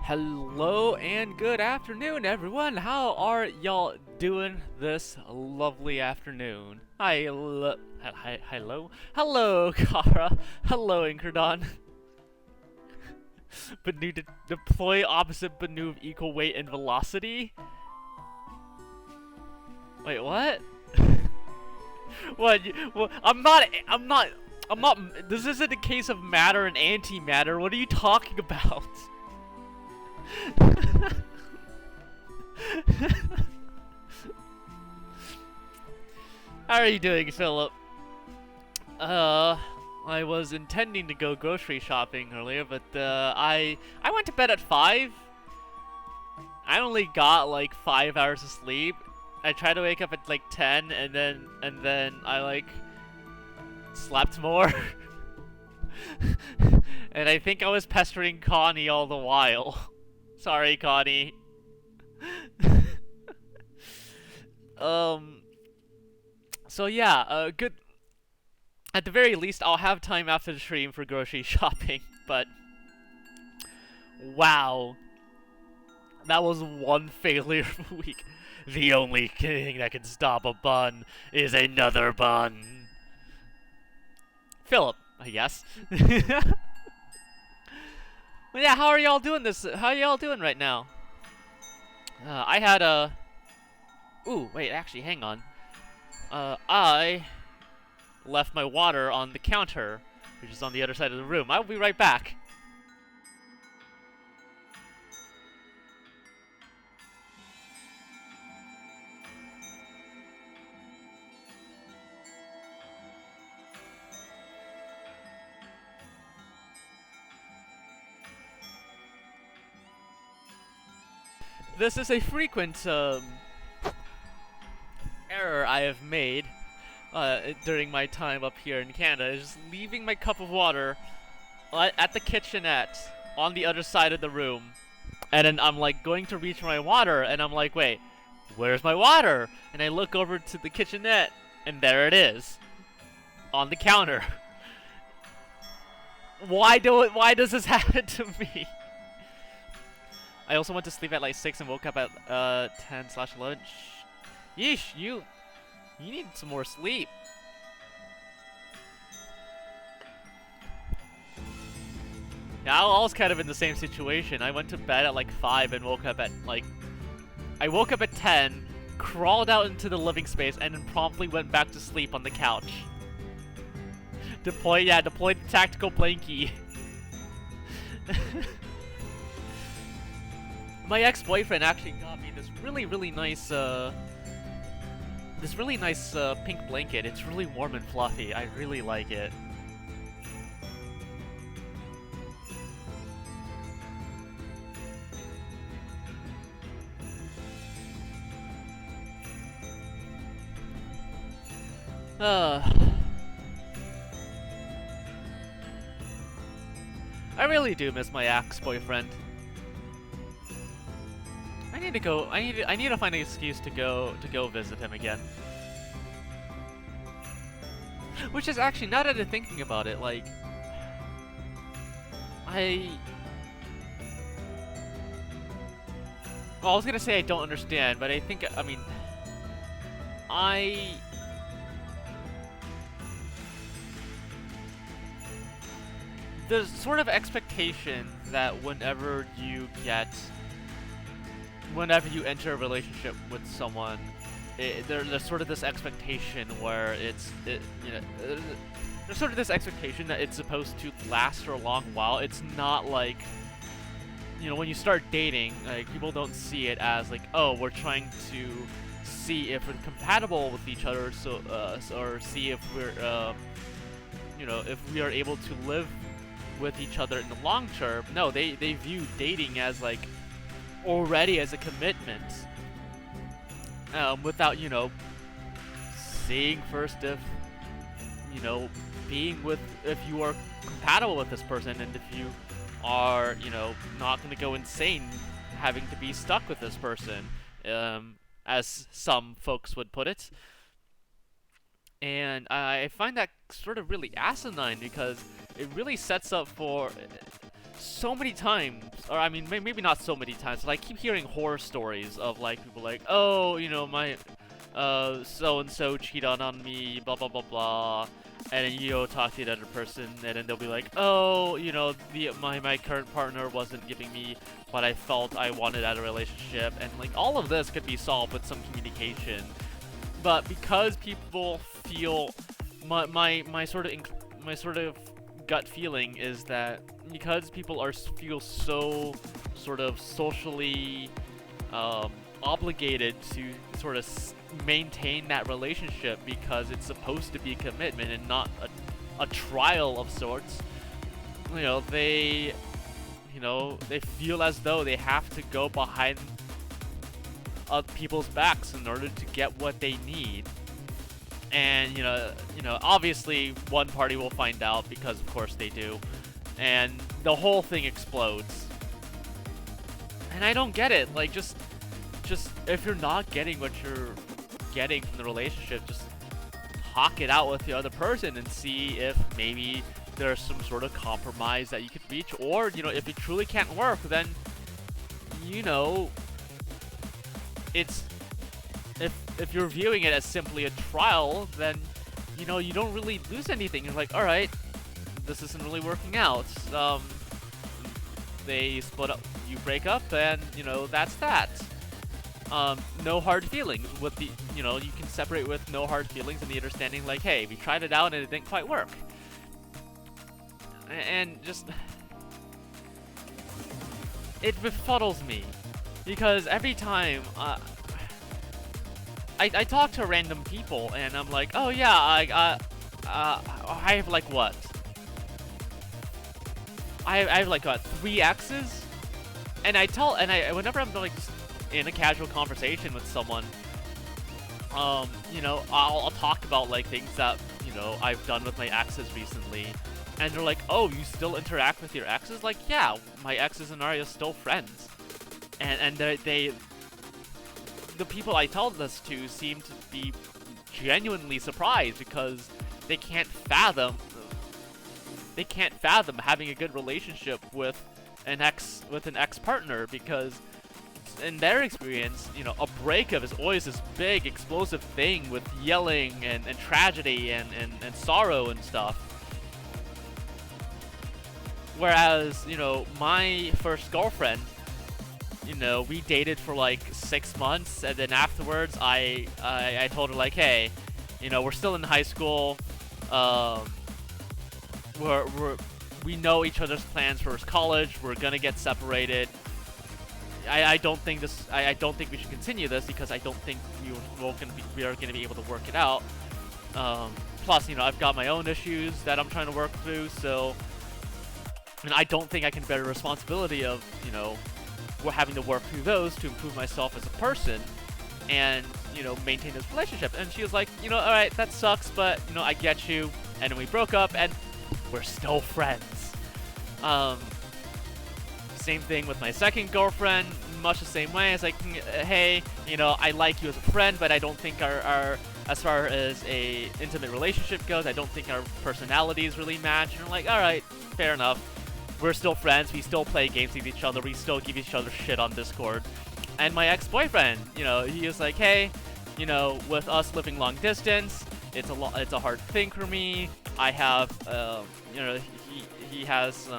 Hello and good afternoon, everyone. How are y'all doing this lovely afternoon? Hello, Kara. Hello, Incredon. Banu deploy opposite Banu of equal weight and velocity. Wait, what? What? Well, I'm not. This isn't a case of matter and antimatter. What are you talking about? How are you doing, Philip? I was intending to go grocery shopping earlier, but I went to bed at 5. I only got like 5 hours of sleep. I tried to wake up at like 10, and then I like slept more. And I think I was pestering Connie all the while. Sorry, Connie. So yeah, good. At the very least, I'll have time after the stream for grocery shopping, but wow. That was one failure of a week. The only thing that can stop a bun is another bun. Philip, I guess. Well, yeah, how are y'all doing this? How are y'all doing right now? I had a... Ooh, wait, actually, hang on. I left my water on the counter, which is on the other side of the room. I'll be right back. This is a frequent error I have made during my time up here in Canada, is just leaving my cup of water at the kitchenette on the other side of the room, and then I'm like going to reach for my water, and I'm like, wait, where's my water? And I look over to the kitchenette, and there it is, on the counter. Why does this happen to me? I also went to sleep at like 6 and woke up at 10/11. Yeesh, you need some more sleep. Yeah, I was kind of in the same situation. I went to bed at like 5 and woke up at like... I woke up at 10, crawled out into the living space, and then promptly went back to sleep on the couch. Deploy the tactical blankie. My ex-boyfriend actually got me this really nice pink blanket. It's really warm and fluffy. I really like it. I really do miss my ex-boyfriend. I need to go. I need to find an excuse to go visit him again. Which is actually, now that I'm thinking about it, like well, I was gonna say I don't understand, but I think there's sort of expectation that whenever you enter a relationship with someone, there's sort of this expectation where there's sort of this expectation that it's supposed to last for a long while. It's not like, when you start dating, like, people don't see it as like, oh, we're trying to see if we're compatible with each other, or see if we're, if we are able to live with each other in the long term. No, they view dating as like already as a commitment, without seeing first if if you are compatible with this person, and if you are not going to go insane having to be stuck with this person, as some folks would put it. And I find that sort of really asinine, because it really sets up for so many times, or I mean, maybe not so many times, but I keep hearing horror stories of like people like, oh, you know, my so and so cheated on me, blah blah blah blah, and then you go talk to the other person, and then they'll be like, oh, you know, my current partner wasn't giving me what I felt I wanted out of a relationship, and like all of this could be solved with some communication, but because people feel my sort of gut feeling is that because people feel so sort of socially obligated to sort of maintain that relationship because it's supposed to be commitment and not a trial of sorts. You know, they feel as though they have to go behind people's backs in order to get what they need. And obviously one party will find out because of course they do, and the whole thing explodes. And I don't get it. Like, just if you're not getting what you're getting from the relationship, just talk it out with the other person and see if maybe there's some sort of compromise that you could reach, or if it truly can't work, then it's if you're viewing it as simply a trial, then you don't really lose anything. You're like, all right, this isn't really working out. They split up, you break up, and that's that. No hard feelings. With the you can separate with no hard feelings and the understanding, like, hey, we tried it out and it didn't quite work. And just it befuddles me because every time I talk to random people and I'm like, oh yeah, I have like what? I have like what, 3 exes? And whenever I'm like in a casual conversation with someone, I'll talk about like things that I've done with my exes recently, and they're like, oh, you still interact with your exes? Like, yeah, my exes and I are still friends, and the people I tell this to seem to be genuinely surprised because they can't fathom having a good relationship with an ex-partner, because in their experience, a breakup is always this big explosive thing with yelling and tragedy and sorrow and stuff. Whereas, my first girlfriend, we dated for like 6 months, and then afterwards I told her like, hey, we're still in high school, we know each other's plans for college, we're gonna get separated. I don't think we should continue this because I don't think we are gonna be able to work it out. Plus, I've got my own issues that I'm trying to work through, so and I don't think I can bear the responsibility of we're having to work through those to improve myself as a person and maintain this relationship. And she was like, all right, that sucks, but I get you. And then we broke up, and we're still friends. Same thing with my second girlfriend, much the same way. It's like, hey, I like you as a friend, but I don't think our as far as a intimate relationship goes, I don't think our personalities really match. And I'm like, all right, fair enough. We're still friends. We still play games with each other. We still give each other shit on Discord. And my ex-boyfriend, he was like, hey, with us living long distance, it's a hard thing for me. I have, he has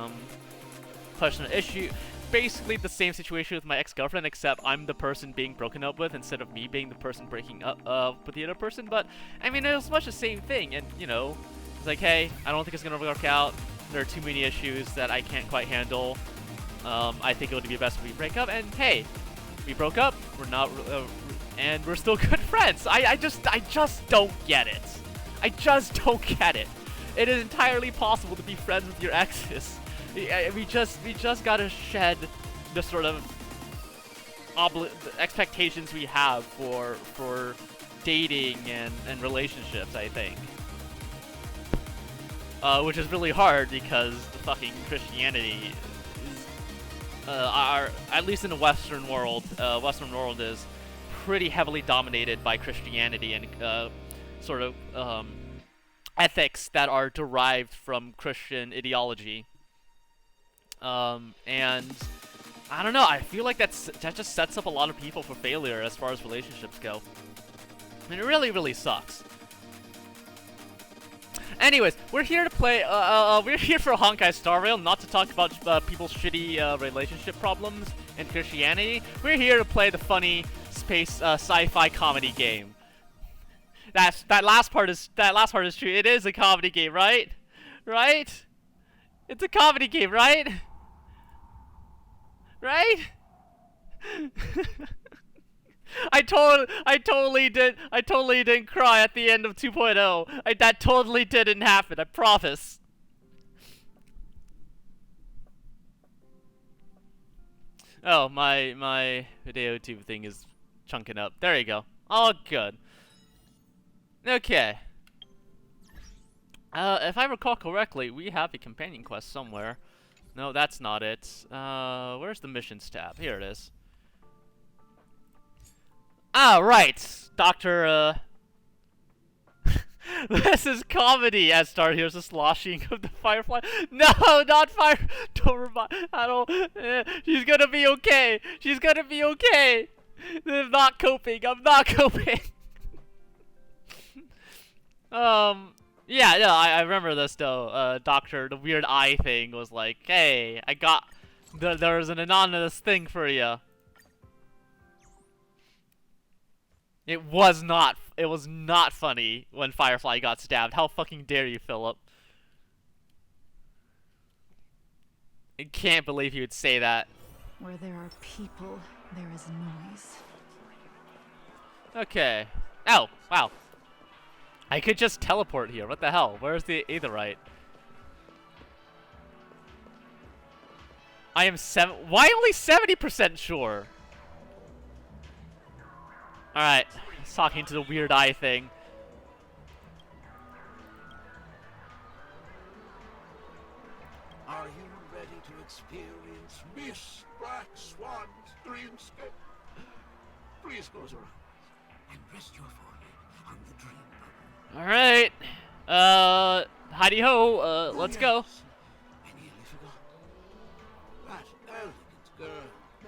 personal issue. Basically the same situation with my ex-girlfriend, except I'm the person being broken up with instead of me being the person breaking up with the other person. But I mean, it was much the same thing. And it's like, hey, I don't think it's gonna work out. There are too many issues that I can't quite handle. I think it would be best if we break up. And hey, we broke up. We're not, and we're still good friends. I just don't get it. I just don't get it. It is entirely possible to be friends with your exes. We just gotta shed the sort of expectations we have for dating and relationships, I think. Which is really hard because the fucking Christianity is, at least in the Western world is pretty heavily dominated by Christianity and sort of ethics that are derived from Christian ideology. And I don't know. I feel like that just sets up a lot of people for failure as far as relationships go. I mean, it really, really sucks. Anyways, we're here to play. We're here for Honkai Star Rail, not to talk about people's shitty relationship problems and Christianity. We're here to play the funny space sci-fi comedy game. That last part is true. It is a comedy game, right? Right? It's a comedy game, right? Right? I totally didn't cry at the end of 2.0. That totally didn't happen, I promise. Oh, my video tube thing is chunking up. There you go. All good. Okay. If I recall correctly, we have a companion quest somewhere. No, that's not it. Where's the missions tab? Here it is. Ah, right, Doctor, this is comedy, as Star hears the sloshing of the firefly. No, not fire. Don't remind. I don't. She's gonna be okay. She's gonna be okay. I'm not coping. I'm not coping. Yeah, I remember this though. Doctor, the weird eye thing was like, hey, I got. There's an anonymous thing for you. It was not funny when Firefly got stabbed. How fucking dare you, Philip? I can't believe you would say that. Where there are people, there is noise. Okay. Oh, wow. I could just teleport here. What the hell? Where's the aetherite? I am why only 70% sure? Alright, he's talking to the weird eye thing. Are you ready to experience Miss Black Swan's dreamscape? Please close your eyes and rest your forehead on the dream bubble. Alright. Hidey ho, let's go. I nearly forgot. That elegant girl.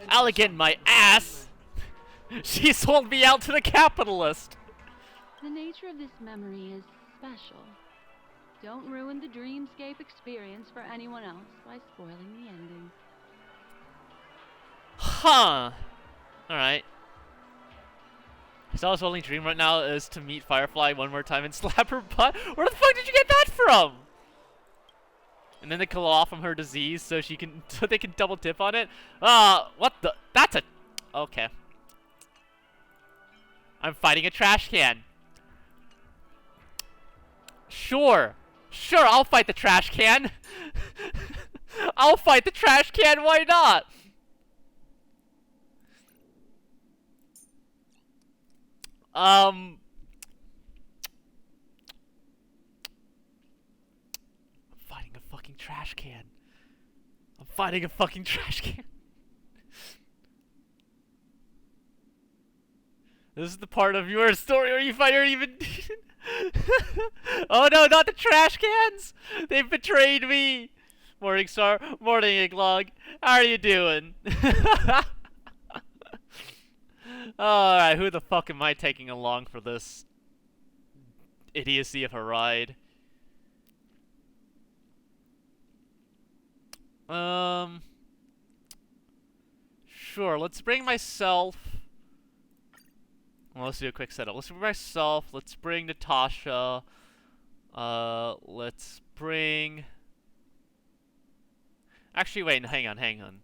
Elegant my ass! She sold me out to the capitalist! The nature of this memory is special. Don't ruin the dreamscape experience for anyone else by spoiling the ending. Huh. Alright. Stella's only dream right now is to meet Firefly one more time and slap her butt. Where the fuck did you get that from? And then they kill off from her disease so they can double dip on it. What the? That's a. Okay. I'm fighting a trash can. Sure, I'll fight the trash can. I'll fight the trash can. Why not? I'm fighting a fucking trash can. I'm fighting a fucking trash can. This is the part of your story where you fight her even. Oh no, not the trash cans! They've betrayed me! Morning Star, morning Iglog. How are you doing? Alright, who the fuck am I taking along for this idiocy of a ride? Sure, let's bring myself. Well, let's do a quick setup. Let's bring myself. Let's bring Natasha. Let's bring. Actually, wait. Hang on.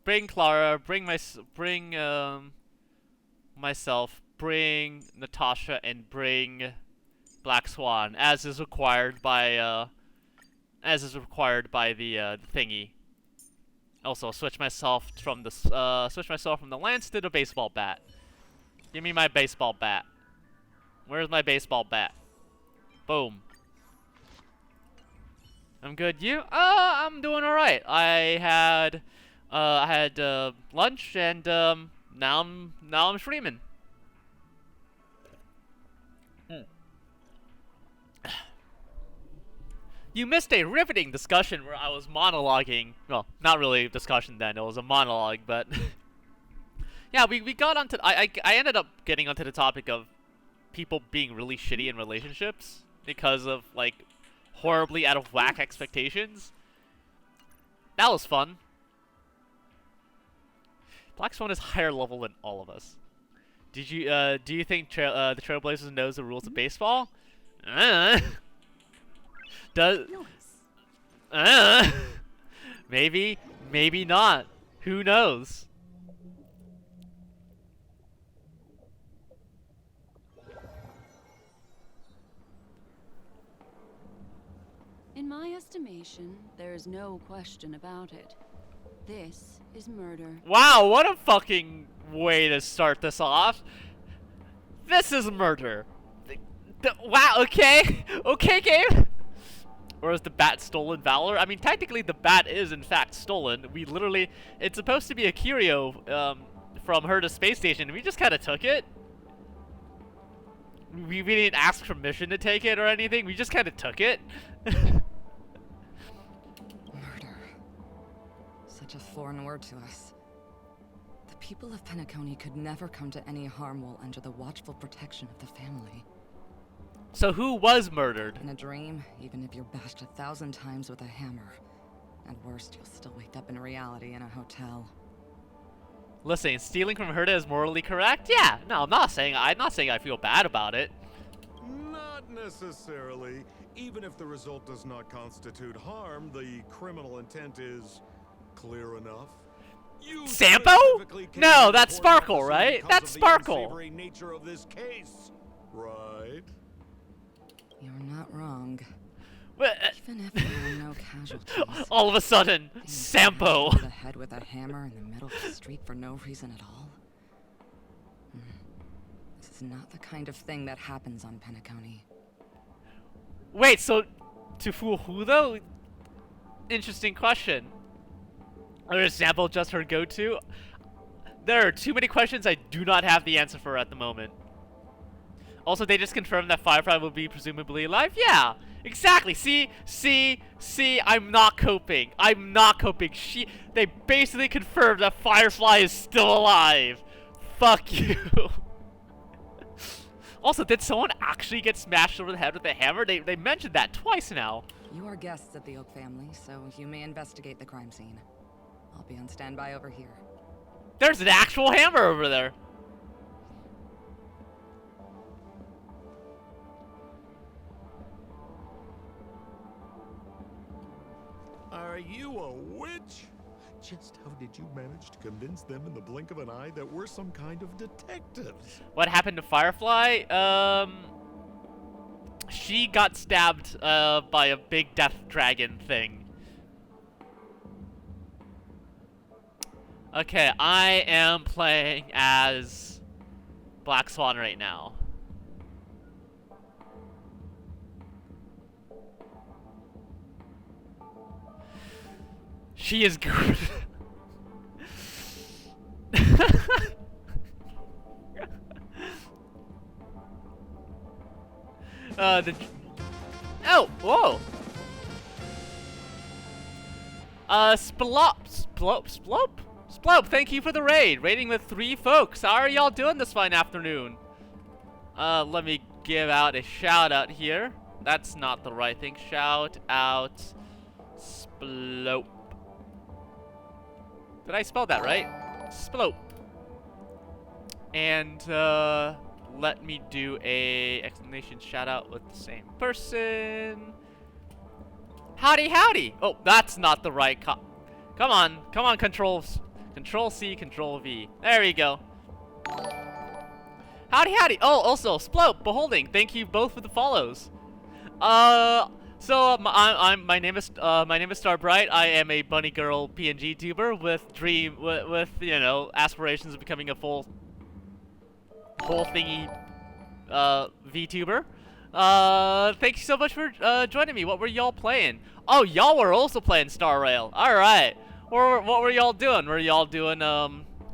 Bring Clara. Bring myself. Bring Natasha, and bring Black Swan, as is required by the thingy. Also, switch myself from the lance to the baseball bat. Give me my baseball bat. Where's my baseball bat? Boom. I'm good. You? I'm doing all right. I had lunch and now I'm streaming. You missed a riveting discussion where I was monologuing. Well, not really a discussion then, it was a monologue, but... yeah, we got onto... I ended up getting onto the topic of people being really shitty in relationships because of, like, horribly out of whack expectations. That was fun. Black Swan is higher level than all of us. Do you think the Trailblazers knows the rules of baseball? Does maybe, maybe not. Who knows? In my estimation, there is no question about it. This is murder. Wow, what a fucking way to start this off. This is murder. Wow, okay. Okay, game. Or is the bat stolen valor? I mean, technically the bat is in fact stolen. We literally, it's supposed to be a curio from her to space station. We just kind of took it. We didn't ask permission to take it or anything. We just kind of took it. Murder. Such a foreign word to us. The people of Penacony could never come to any harm while under the watchful protection of the family. So who was murdered? In a dream, even if you're bashed 1,000 times with a hammer. At worst, you'll still wake up in reality in a hotel. Listen, stealing from Herta is morally correct? Yeah. No, I'm not saying I feel bad about it. Not necessarily. Even if the result does not constitute harm, the criminal intent is clear enough. You Sampo? No, that's Sparkle, right? That's Sparkle. The unsavory nature of this case, right? You're not wrong. But, Even if there are no casualties. all of a sudden, Sampo. The head with a hammer in the middle of the street for no reason at all. This is not the kind of thing that happens on Penacony. Wait, so to fool who though? Interesting question. Or is Sampo just her go-to? There are too many questions I do not have the answer for at the moment. Also, they just confirmed that Firefly will be presumably alive? Yeah, exactly. See, I'm not coping. I'm not coping. They basically confirmed that Firefly is still alive. Fuck you. Also, did someone actually get smashed over the head with a hammer? They mentioned that twice now. You are guests of the Oak family, so you may investigate the crime scene. I'll be on standby over here. There's an actual hammer over there. Are you a witch? Just how did you manage to convince them in the blink of an eye that we're some kind of detectives? What happened to Firefly? She got stabbed by a big death dragon thing. Okay, I am playing as Black Swan right now. She is good. Oh, whoa. Splop, thank you for the raid. Raiding with 3 folks. How are y'all doing this fine afternoon? Let me give out a shout out here. That's not the right thing. Shout out Splop. Did I spell that right? Splop. And let me do a exclamation shout out with the same person. Howdy, howdy. Oh, that's not the right come on, Control C, Control V. There we go. Howdy, howdy. Oh, also, Splop, Beholding, thank you both for the follows. So my name is Starbright. I am a bunny girl PNG tuber with you know, aspirations of becoming a whole thingy VTuber. Thank you so much for joining me. What were y'all playing? Oh, y'all were also playing Star Rail. All right. What were y'all doing? Were y'all doing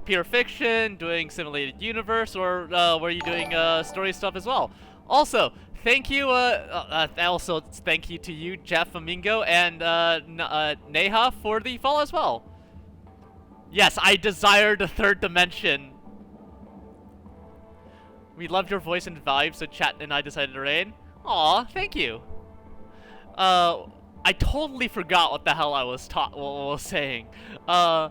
pure fiction, doing simulated universe, or were you doing story stuff as well? Also, Thank you, also thank you to you, Jeff Amingo, and Neha for the follow as well. Yes, I desire the third dimension. We loved your voice and vibe, so chat and I decided to raid. Aw, thank you. I totally forgot what the hell I was saying. Yeah,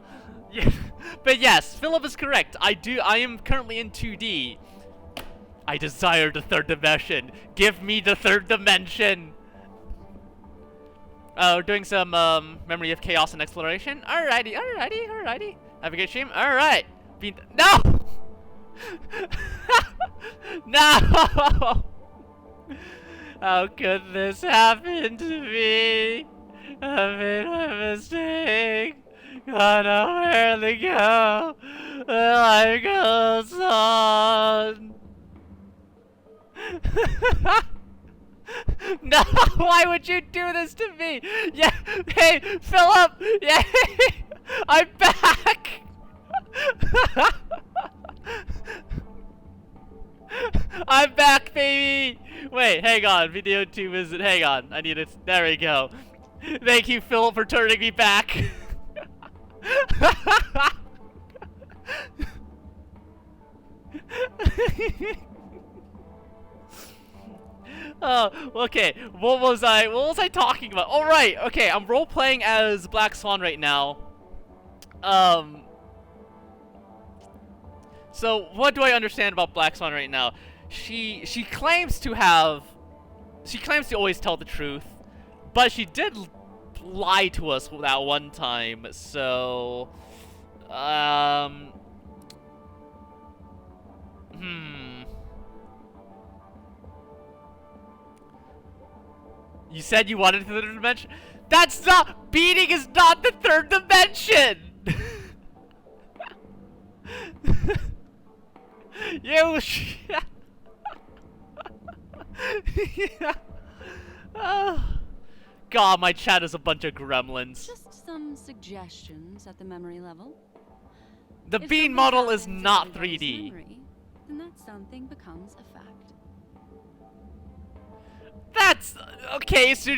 but yes, Philip is correct. I am currently in 2D. I desire the third dimension. Give me the third dimension. We're doing some memory of chaos and exploration. Alrighty. Have a good stream. Alright. No! No! How could this happen to me? I made a mistake. I know where to go. Life goes on. No, why would you do this to me? Yeah, hey, Philip! Yeah, I'm back! I'm back, baby! Wait, hang on, video 2 visit, hang on, I need it, there we go. Thank you, Philip, for turning me back. Oh, okay. What was I talking about? Oh, right. Okay, I'm role playing as Black Swan right now. So what do I understand about Black Swan right now? She claims to always tell the truth, but she did lie to us that one time. So, You said you wanted the third dimension? That's not— beating is not the third dimension! You Oh. God, my chat is a bunch of gremlins. Just some suggestions at the memory level. The If bean something model is happens in not everybody's 3D. memory, then that something becomes a fact. That's okay. So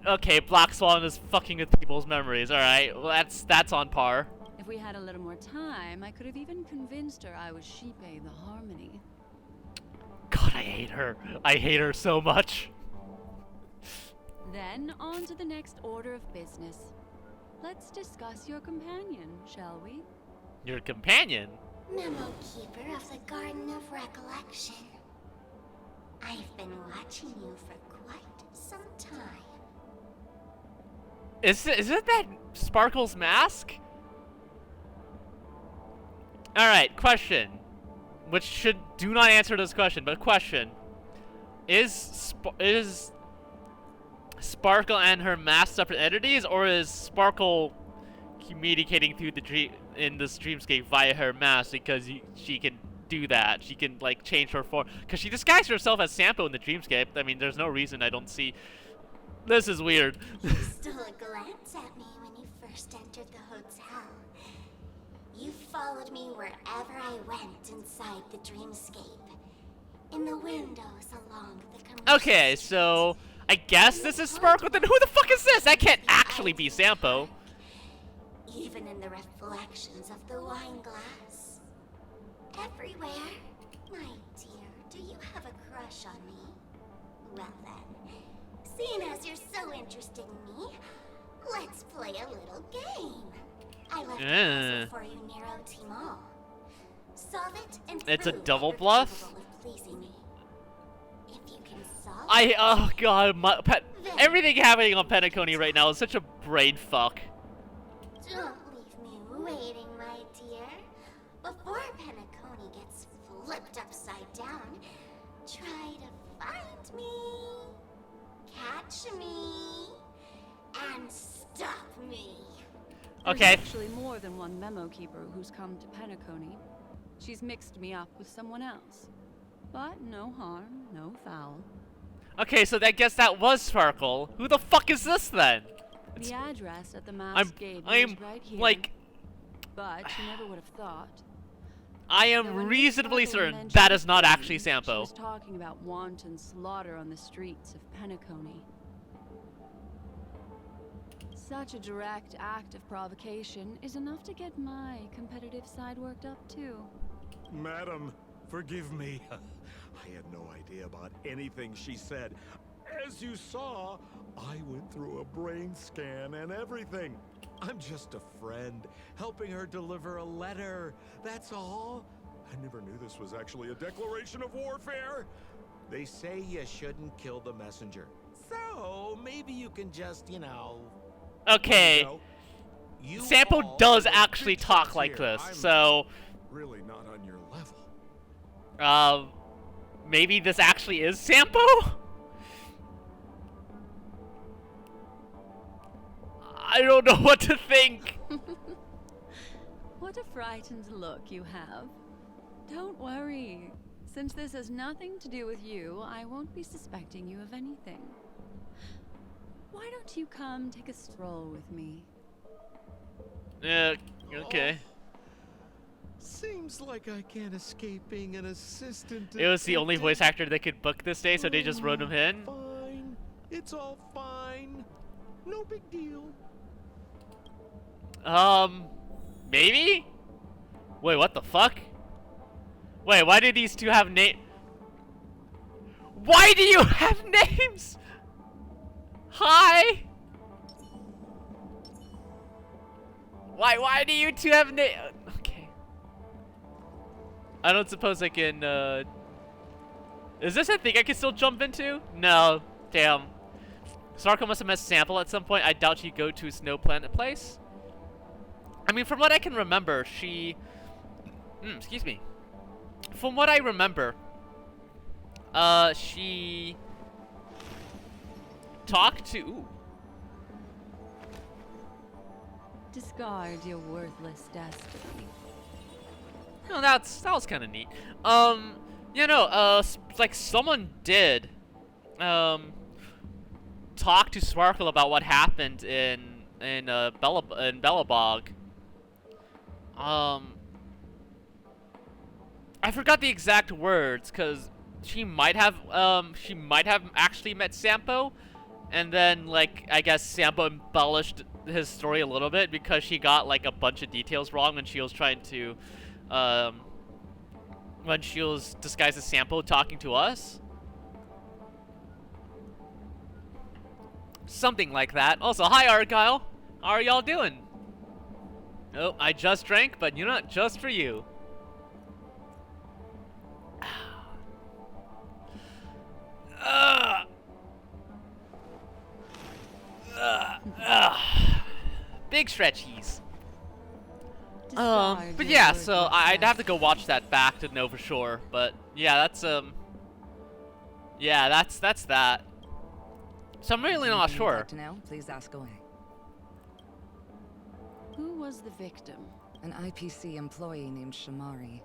okay, Black Swan is fucking with people's memories. All right, well, that's on par. If we had a little more time, I could have even convinced her I was Shipe the Harmony. God, I hate her. I hate her so much. Then on to the next order of business. Let's discuss your companion, shall we? Your companion? Memo Keeper of the Garden of Recollection. I've been watching you for quite some time. Is it that Sparkle's mask? All right, question. Do not answer this question, but question: Is Sparkle and her mask separate entities, or is Sparkle communicating through in this dreamscape via her mask because she can do that? She can like change her form because she disguised herself as Sampo in the dreamscape. I mean, there's no reason I don't see. This is weird. You stole a glance at me when you first entered the hotel. You followed me wherever I went inside the dreamscape. In the windows along the commercial Okay, so I guess this is Sparkle. Then who the fuck is this? That can't actually be Sampo. Even in the reflections of the wine glass. Everywhere. My dear, do you have a crush on me? Well then, seeing as you're so interested in me, let's play a little game. I left a puzzle for you, Nero Timon. Solve it and It's a prove double that you're bluff? capable of pleasing me. If you can solve Oh god, everything happening on Penacony right now is such a brain fuck. Don't leave me waiting, my dear. Before Penacony gets flipped upside down, try to find me, catch me, and stop me. Okay. There's actually more than one memo keeper who's come to Penacony. She's mixed me up with someone else. But no harm, no foul. Okay, so I guess that was Sparkle. Who the fuck is this then? The address at the mask gave I'm is right here. like, But you never would have thought. I But am when reasonably Pattling certain mentioned that is not the actually Queen, She Sampo. was talking about wanton slaughter on the streets of Penacony. Such a direct act of provocation is enough to get my competitive side worked up too. Madam, forgive me. I had no idea about anything she said. As you saw, I went through a brain scan and everything. I'm just a friend, helping her deliver a letter. That's all. I never knew this was actually a declaration of warfare. They say you shouldn't kill the messenger. So, maybe you can just, Okay. You Sampo all does are the actually big talk shots like here. this, I'm so really not on your level. maybe this actually is Sampo? I don't know what to think. What a frightened look you have. Don't worry. Since this has nothing to do with you, I won't be suspecting you of anything. Why don't you come take a stroll with me? Yeah, okay. Seems like I can't escape being an assistant. It was the only detective. voice actor they could book this day, so they just wrote him in. Fine. It's all fine. No big deal. Maybe? Wait, what the fuck? Wait, why do these two have Why do you have names? Hi? Why do you two have Okay. I don't suppose I can, Is this a thing I can still jump into? No. Damn. Sparkle must have met Sample at some point. I doubt she'd go to a snow planet place. I mean, from what I can remember, she... excuse me. From what I remember, she... talked to... Ooh. Discard your worthless destiny. No, that was kind of neat. Like someone did, talk to Sparkle about what happened in Bellabog. I forgot the exact words, cause she might have actually met Sampo, and then like I guess Sampo embellished his story a little bit because she got like a bunch of details wrong when she was trying to, when she was disguised as Sampo talking to us. Something like that. Also, hi Argyle. How are y'all doing? Oh, I just drank, but not just for you. Big stretchies. But yeah, so I'd have to go watch that back to know for sure. But yeah, that's that's that. So I'm really not Anything you'd sure. like to know? Please ask away. Who was the victim? An IPC employee named Shamari.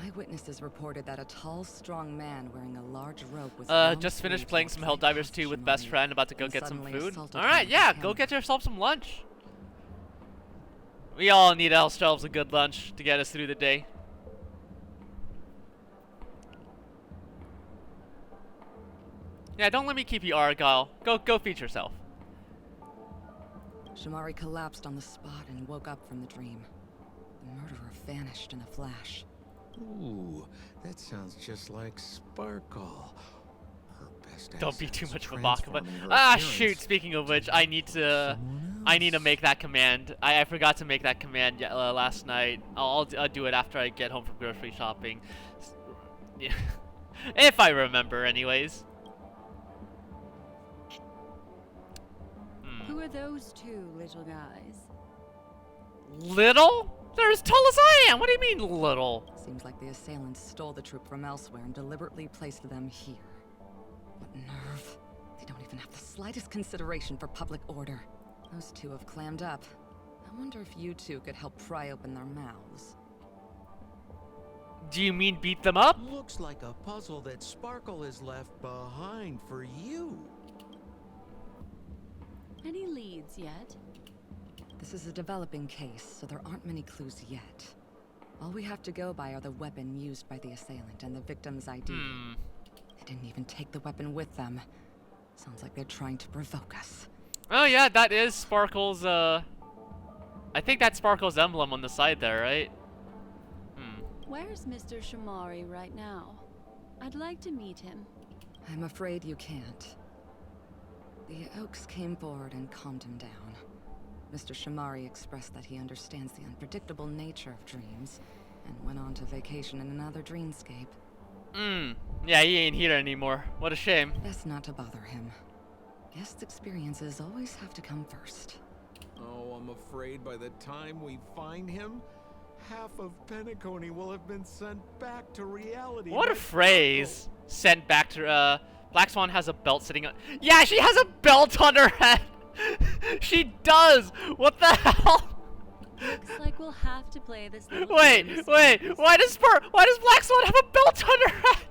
Eyewitnesses reported that a tall, strong man wearing a large rope was Just finished playing some Helldivers 2 with best friend, about to go get some food. assaulted Alright, him yeah, with a go hammer. get yourself some lunch. We all need ourselves a good lunch to get us through the day. Yeah, don't let me keep you, Argyle. Go feed yourself. Shamari collapsed on the spot and woke up from the dream. The murderer vanished in a flash. Ooh, that sounds just like Sparkle. Her best Don't be asset too is much of a baka, but transforming her ah, appearance. shoot! Speaking of which, I need to make that command. I forgot to make that command last night. I'll do it after I get home from grocery shopping. Yeah. If I remember, anyways. Who are those two little guys? Little? They're as tall as I am. What do you mean, little? Seems like the assailants stole the troop from elsewhere and deliberately placed them here. What nerve. They don't even have the slightest consideration for public order. Those two have clammed up. I wonder if you two could help pry open their mouths. Do you mean beat them up? Looks like a puzzle that Sparkle has left behind for you. Any leads yet? This is a developing case, so there aren't many clues yet. All we have to go by are the weapon used by the assailant and the victim's ID. They didn't even take the weapon with them. Sounds like they're trying to provoke us. Oh yeah, that is Sparkle's, I think that's Sparkle's emblem on the side there, right? Where's Mr. Shamari right now? I'd like to meet him. I'm afraid you can't. The Oaks came forward and calmed him down. Mr. Shamari expressed that he understands the unpredictable nature of dreams, and went on to vacation in another dreamscape. Yeah, he ain't here anymore. What a shame. Best not to bother him. Guest experiences always have to come first. Oh, I'm afraid by the time we find him, half of Penacony will have been sent back to reality. What a phrase. Sent back to, Black Swan has a belt sitting on... Yeah, she has a belt on her head! She does! What the hell? Looks like we'll have to play this little Wait, game wait, why does Black Swan have a belt on her head?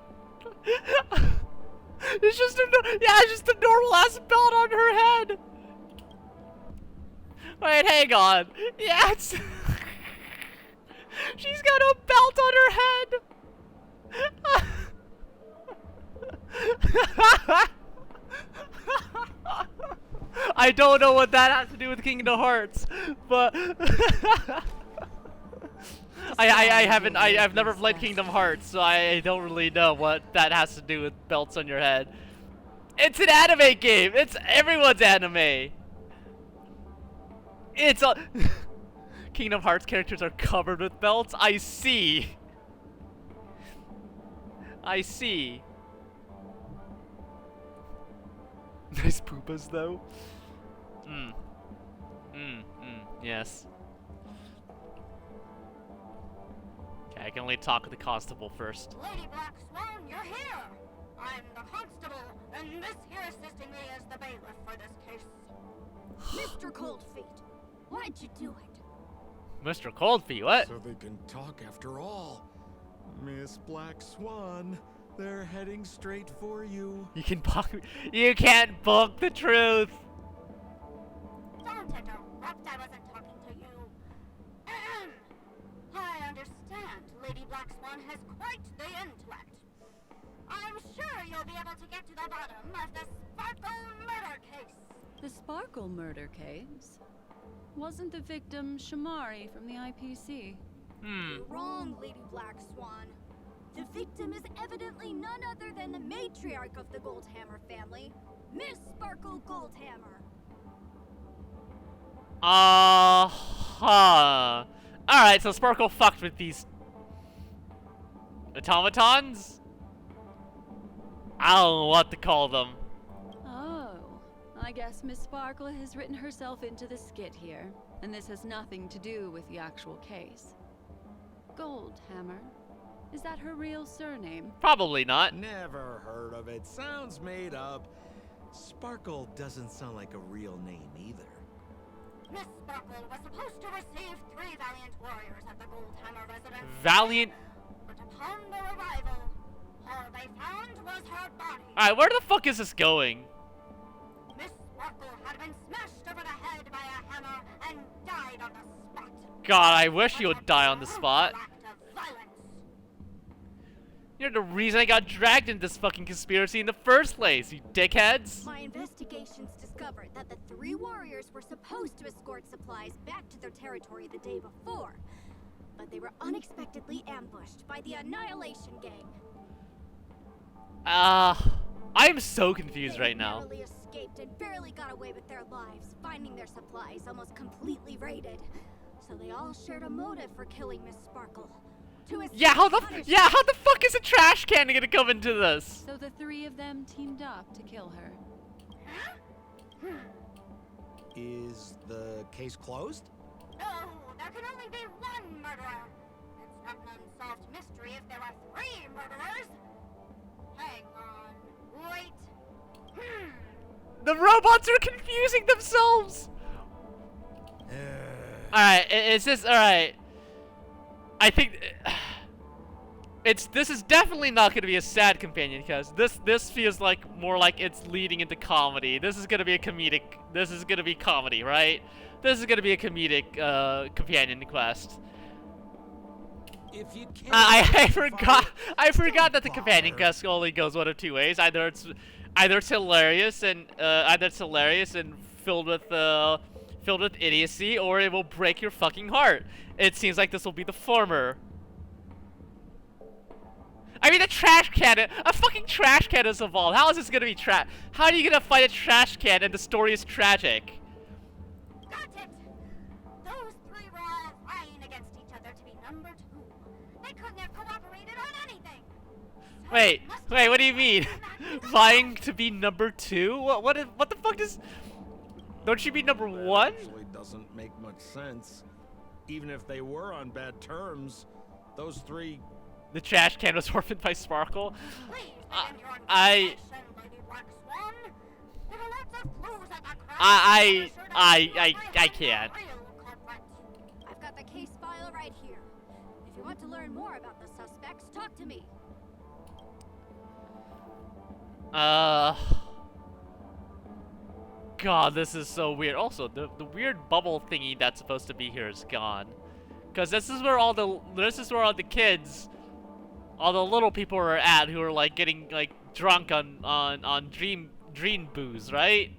It's just a normal ass belt on her head. Wait, hang on. Yeah, it's she's got a belt on her head. I don't know what that has to do with Kingdom Hearts, but I've never played Kingdom Hearts, so I don't really know what that has to do with belts on your head. It's an anime game. It's everyone's anime. It's a Kingdom Hearts characters are covered with belts. I see. I see. Nice poopas though. Yes. Okay, I can only talk with the constable first. Lady Black Swan, you're here! I'm the constable, and this here assisting me is the bailiff for this case. Mr. Coldfeet, why'd you do it? Mr. Coldfeet, what? So they can talk after all. Miss Black Swan, they're heading straight for you. You can't book the truth. Don't interrupt, I wasn't talking to you. I understand Lady Black Swan has quite the intellect. I'm sure you'll be able to get to the bottom of the Sparkle murder case. The Sparkle murder case? Wasn't the victim Shamari from the IPC? You're wrong, Lady Black Swan. The victim is evidently none other than the matriarch of the Goldhammer family, Miss Sparkle Goldhammer. Alright, so Sparkle fucked with these automatons? I don't know what to call them. Oh, I guess Miss Sparkle has written herself into the skit here, and this has nothing to do with the actual case. Goldhammer. Is that her real surname? Probably not. Never heard of it. Sounds made up. Sparkle doesn't sound like a real name either. Miss Sparkle was supposed to receive 3 valiant warriors at the Goldhammer residence. Valiant. But upon their arrival, all they found was her body. Alright, where the fuck is this going? Miss Sparkle had been smashed over the head by a hammer and died on the spot. God, I wish you would die on the spot. Act of violence. You're the reason I got dragged into this fucking conspiracy in the first place, you dickheads. My investigations discovered that the 3 warriors were supposed to escort supplies back to their territory the day before, but they were unexpectedly ambushed by the Annihilation Gang. I'm so confused right now. They narrowly escaped and barely got away with their lives, finding their supplies almost completely raided. So they all shared a motive for killing Miss Sparkle. Yeah, how the fuck is a trash can gonna come into this? So the 3 of them teamed up to kill her. Is the case closed? No, there can only be one murderer. It's not an unsolved mystery if there are 3 murderers. Hang on, wait. The robots are confusing themselves. Alright, is this alright? I think this is definitely not gonna be a sad companion, because this feels like more like it's leading into comedy. This is gonna be comedy, right? This is gonna be a comedic companion quest. If you can't I fight, forgot that the don't companion bother. quest only goes one of two ways. Either it's hilarious and filled with idiocy, or it will break your fucking heart. It seems like this will be the former. I mean, a fucking trash can has evolved. How is this gonna be How are you gonna fight a trash can and the story is tragic? Got it! Those three were all vying against each other to be number 2. They couldn't have cooperated on anything. So Wait, it must what do you have mean? been that Vying to be number 2? What the fuck does... Don't you be number That 1? actually doesn't make much sense. Even if they were on bad terms, those three... The trash can was orphaned by Sparkle? Please begin your I investigation, Lady Black Swan. There are lots of clues at the crime scene that should I apprehend can't. the real culprit. I've got the case file right here. If you want to learn more about the suspects, talk to me. God, this is so weird. Also, the weird bubble thingy that's supposed to be here is gone. Cause this is where all the kids, all the little people are at who are like getting like drunk on dream booze, right?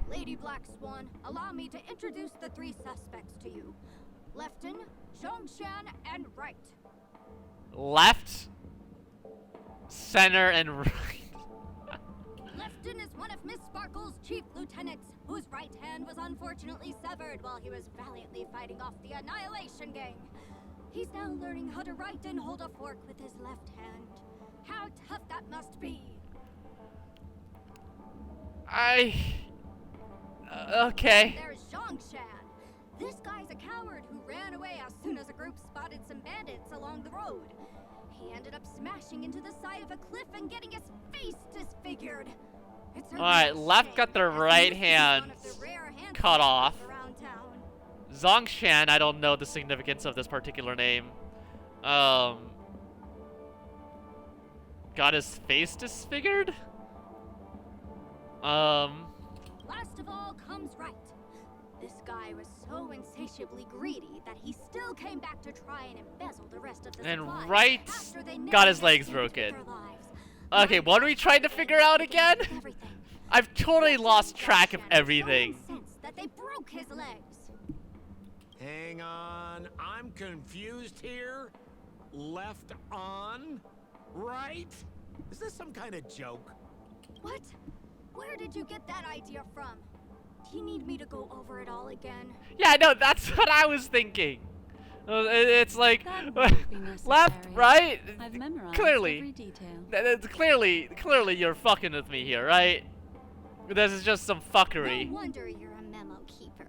Lady Black Swan, allow me to introduce the 3 suspects to you. Lefton, Zhongshan, and Wright. Left, center, and right. Lefton is one of Miss Sparkle's chief lieutenants, whose right hand was unfortunately severed while he was valiantly fighting off the Annihilation Gang. He's now learning how to write and hold a fork with his left hand. How tough that must be. Okay. There's Zhongshan. This guy's a coward who ran away as soon as a group spotted some bandits along the road. He ended up smashing into the side of a cliff and getting his face disfigured. It's a Alright, real left shame, got their as right he's hand one of the rare handsome cut off. fellas around town. Zhongshan, I don't know the significance of this particular name. Got his face disfigured? Last of all comes Wright. This guy was so insatiably greedy that he still came back to try and embezzle the rest of the And supplies Wright after they got his narrowly legs escaped with broken. their lives. Okay, what are we trying to figure out again? Everything. I've totally lost Zhongshan track of was everything. so incensed that they broke his legs. Hang on, I'm confused here. Left on? Right? Is this some kind of joke? What? Where did you get that idea from? Do you need me to go over it all again? Yeah, no, that's what I was thinking. It's like That won't be left, necessary. right? I've memorized Clearly. every detail. It's clearly you're fucking with me here, right? This is just some fuckery. No wonder you're a memo keeper.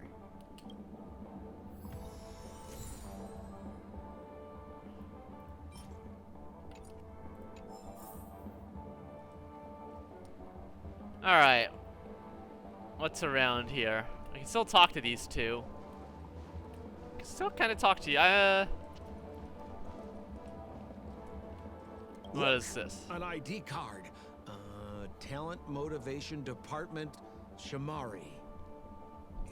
Alright. What's around here? I can still talk to these two. I can still kind of talk to you. What is this? An ID card. Talent Motivation Department, Shamari.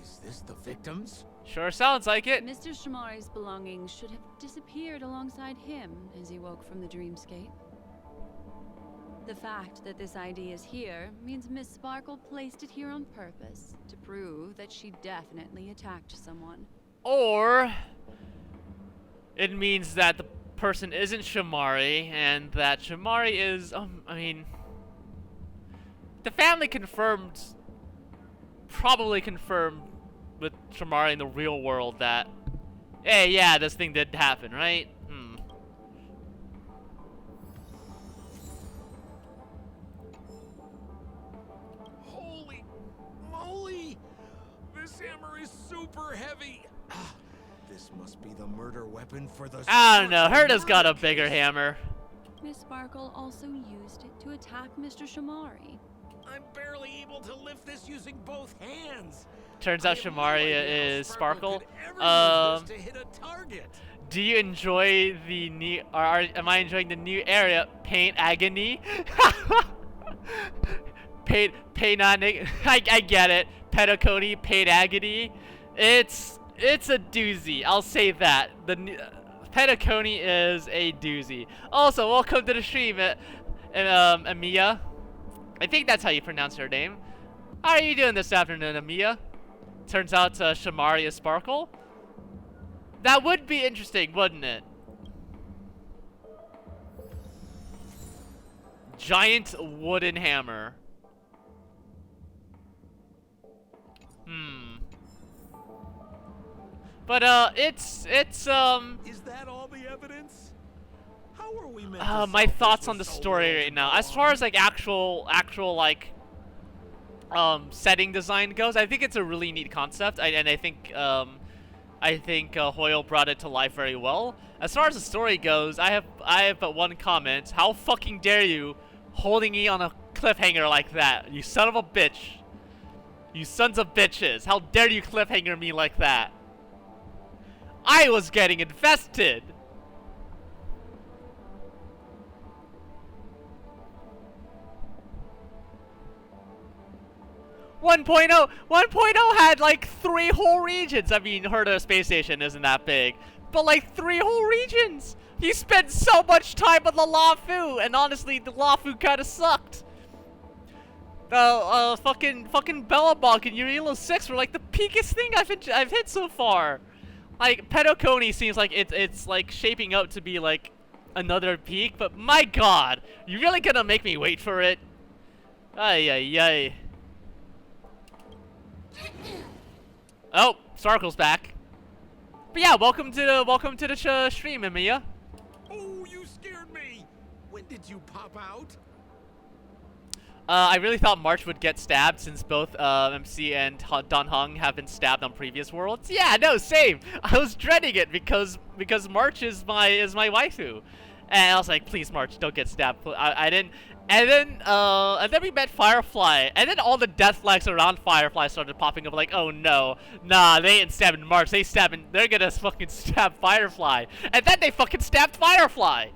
Is this the victims? Sure sounds like it. Mr. Shamari's belongings should have disappeared alongside him as he woke from the dreamscape. The fact that this ID is here means Miss Sparkle placed it here on purpose to prove that she definitely attacked someone. Or it means that the person isn't Shamari and that Shamari is, I mean, the family probably confirmed with Shamari in the real world that, hey, yeah, this thing did happen, right? Holy moly! This hammer is super heavy. This must be the murder weapon for the... I don't know, Sparkle Herta's got a murder bigger case. hammer. Miss Sparkle also used it to attack Mr. Shamari. I'm barely able to lift this using both hands. Turns I out have no Shamari idea how is Sparkle Sparkle. could ever use this to hit a target. Do you enjoy the new, am I enjoying the new area, Paint Agony? Painonic, I get it. Penacony, Paint Agony. It's a doozy, I'll say that. The Penacony is a doozy. Also, welcome to the stream, Amiya. I think that's how you pronounce her name. How are you doing this afternoon, Amiya? Turns out Shamari is Sparkle. That would be interesting, wouldn't it? Giant wooden hammer. But it's Is that all the evidence? How are we meant to my solve thoughts this on the with so story little right now. to As go far on? as like actual like setting design goes, I think it's a really neat concept. And I think Hoyle brought it to life very well. As far as the story goes, I have but one comment. How fucking dare you holding me on a cliffhanger like that? You son of a bitch. You sons of bitches. How dare you cliffhanger me like that? I was getting invested. 1.0 had like 3 whole regions. I mean, Herda Space Station isn't that big, but like 3 whole regions. He spent so much time on the Lafu, and honestly, the Lafu kind of sucked. The fucking Bellabog and Urilo 6 were like the peakest thing I've hit so far. Like Penacony seems like it's like shaping up to be like another peak, but my god, you really gonna make me wait for it? Ay ay ay. Oh, Sarkle's back. But yeah, welcome to the stream, Amiya. Oh, you scared me! When did you pop out? I really thought March would get stabbed since both MC and Don Hung have been stabbed on previous worlds. Yeah, no, same. I was dreading it because March is my waifu, and I was like, please, March, don't get stabbed. I didn't. And then we met Firefly, and then all the death flags around Firefly started popping up. Like, oh no, nah, they ain't stabbing March. They're gonna fucking stab Firefly, and then they fucking stabbed Firefly.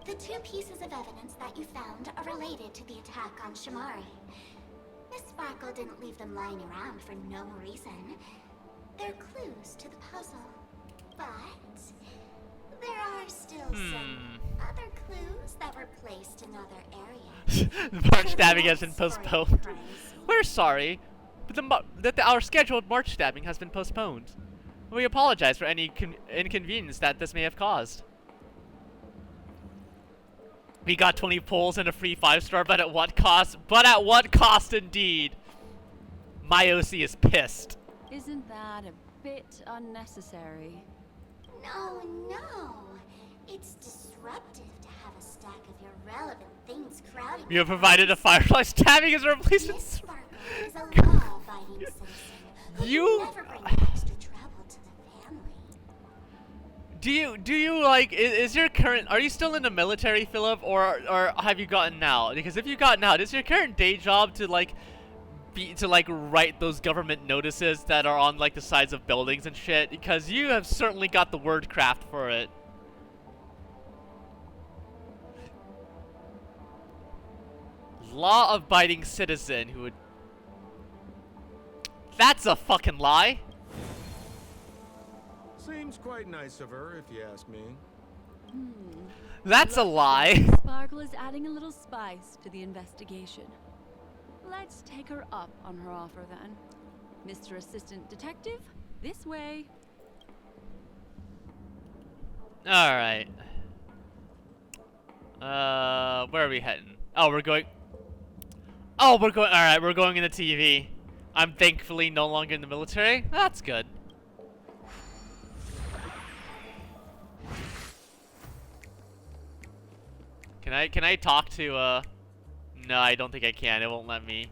The 2 pieces of evidence that you found are related to the attack on Shamari. Miss Sparkle didn't leave them lying around for no reason. They're clues to the puzzle. But there are still some other clues that were placed in other areas. The March stabbing has been postponed. We're sorry, but our scheduled March stabbing has been postponed. We apologize for any inconvenience that this may have caused. We got 20 pulls and a free 5-star, but at what cost? But at what cost, indeed? My OC is pissed. Isn't that a bit unnecessary? No, no. It's disruptive to have a stack of irrelevant things crowding. You have provided a Firefly stabbing as a replacement. Miss Sparkle is a law-abiding citizen who You- can never bring extra trouble to the family. Do you like, is your current, are you still in the military, Philip, or have you gotten out? Because if you gotten out, is your current day job to like write those government notices that are on like the sides of buildings and shit? Because you have certainly got the word craft for it. Law-abiding citizen who would... That's a fucking lie. Seems quite nice of her, if you ask me. That's a lie. Sparkle is adding a little spice to the investigation. Let's take her up on her offer then. Mr. Assistant Detective, this way. Alright. Where are we heading? Oh, we're going... Alright, we're going in the TV. I'm thankfully no longer in the military. That's good. Can I talk to, No, I don't think I can. It won't let me.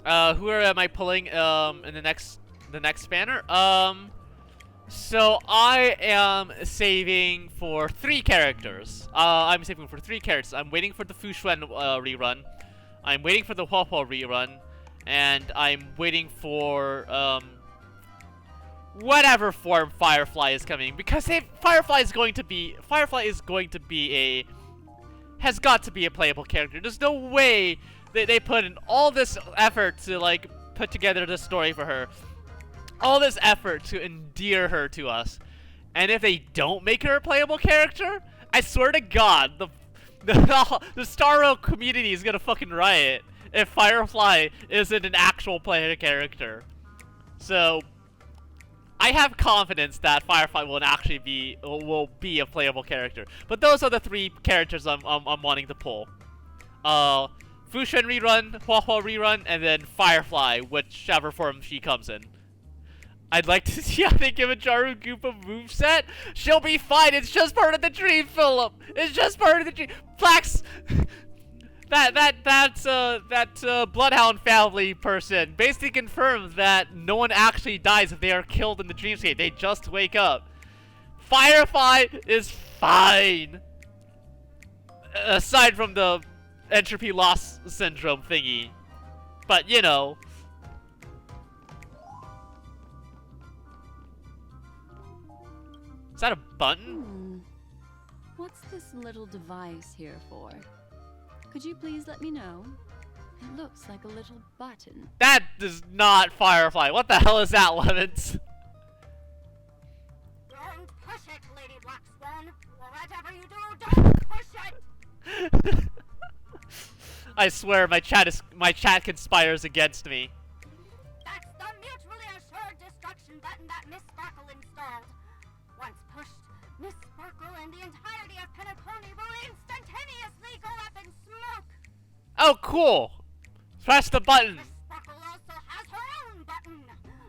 Who am I pulling, in the next spanner? So I am saving for 3 characters. I'm saving for 3 characters. I'm waiting for the Fushuan rerun. I'm waiting for the Huohuo rerun. And I'm waiting for, whatever form Firefly is coming. Because Firefly is going to be has got to be a playable character. There's no way they put in all this effort to, like, put together this story for her, all this effort to endear her to us, and if they don't make her a playable character, I swear to God, the Star Rail community is gonna fucking riot if Firefly isn't an actual player character. So I have confidence that Firefly will actually be a playable character. But those are the 3 characters I'm wanting to pull. Fushen rerun, Huahua rerun, and then Firefly, whichever form she comes in. I'd like to see how they give a Jaru Goopa moveset. She'll be fine. It's just part of the dream, Philip. It's just part of the dream. Flax. That Bloodhound family person basically confirms that no one actually dies if they are killed in the dreamscape. They just wake up. Firefly is fine. Aside from the entropy loss syndrome thingy. But, you know. Is that a button? What's this little device here for? Could you please let me know? It looks like a little button. That is not Firefly. What the hell is that, Levins? Don't push it, Lady Black Swan. Whatever you do, don't push it. I swear, my chat conspires against me. That's the mutually assured destruction button that Miss Sparkle installed. Once pushed, Miss Sparkle and the entirety of Penacony will instantaneously go up in smoke. Oh, cool. Press the button. Miss Sparkle also has her own button.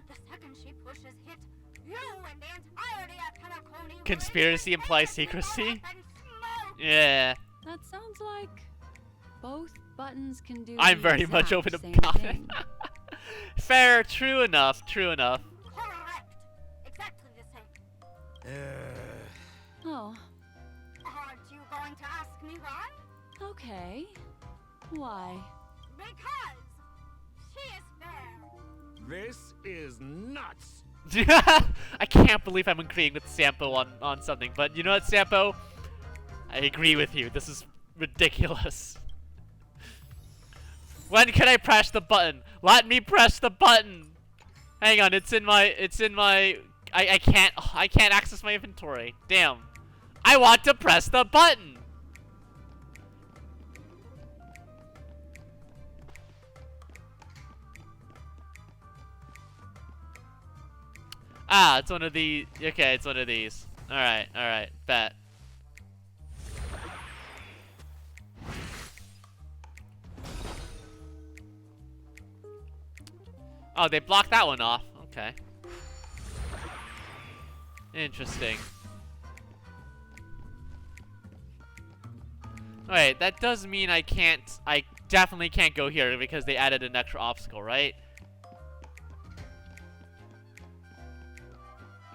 The second she pushes hit, you and the entirety of Penacony will Conspiracy implies instantaneously secrecy? go up in smoke. Yeah. That sounds like both buttons can do I'm the very much exact open to same comment. thing. Fair, true enough, true enough. Correct. Exactly the same. Oh, Aren't you going to ask me why? okay. Why? Because she is fair. This is nuts. I can't believe I'm agreeing with Sampo on something, but you know what, Sampo? I agree with you. This is ridiculous. When can I press the button? Let me press the button. Hang on, it's in my I can't access my inventory. Damn. I want to press the button. Ah, it's one of the. Okay, it's one of these. All right, bet. Oh, they blocked that one off. Okay. Interesting. Wait, that does mean I definitely can't go here because they added an extra obstacle, right?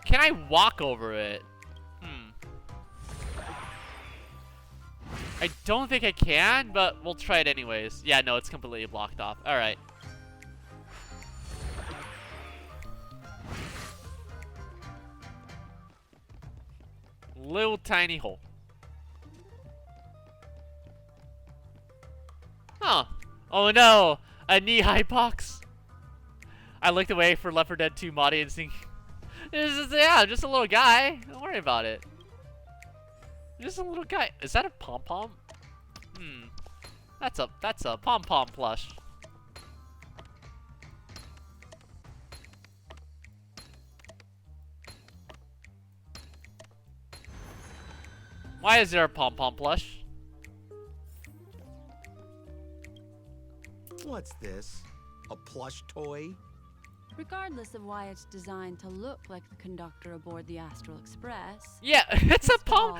Can I walk over it? I don't think I can, but we'll try it anyways. Yeah, no, it's completely blocked off. Alright. Little tiny hole. Huh. Oh no! A knee-high box! I looked away for Left 4 Dead 2 mod instinct. Yeah, just a little guy. Don't worry about it. Just a little guy. Is that a pom-pom? That's a pom-pom plush. Why is there a pom-pom plush? What's this? A plush toy? Regardless of why it's designed to look like the conductor aboard the Astral Express. Yeah, it's a pom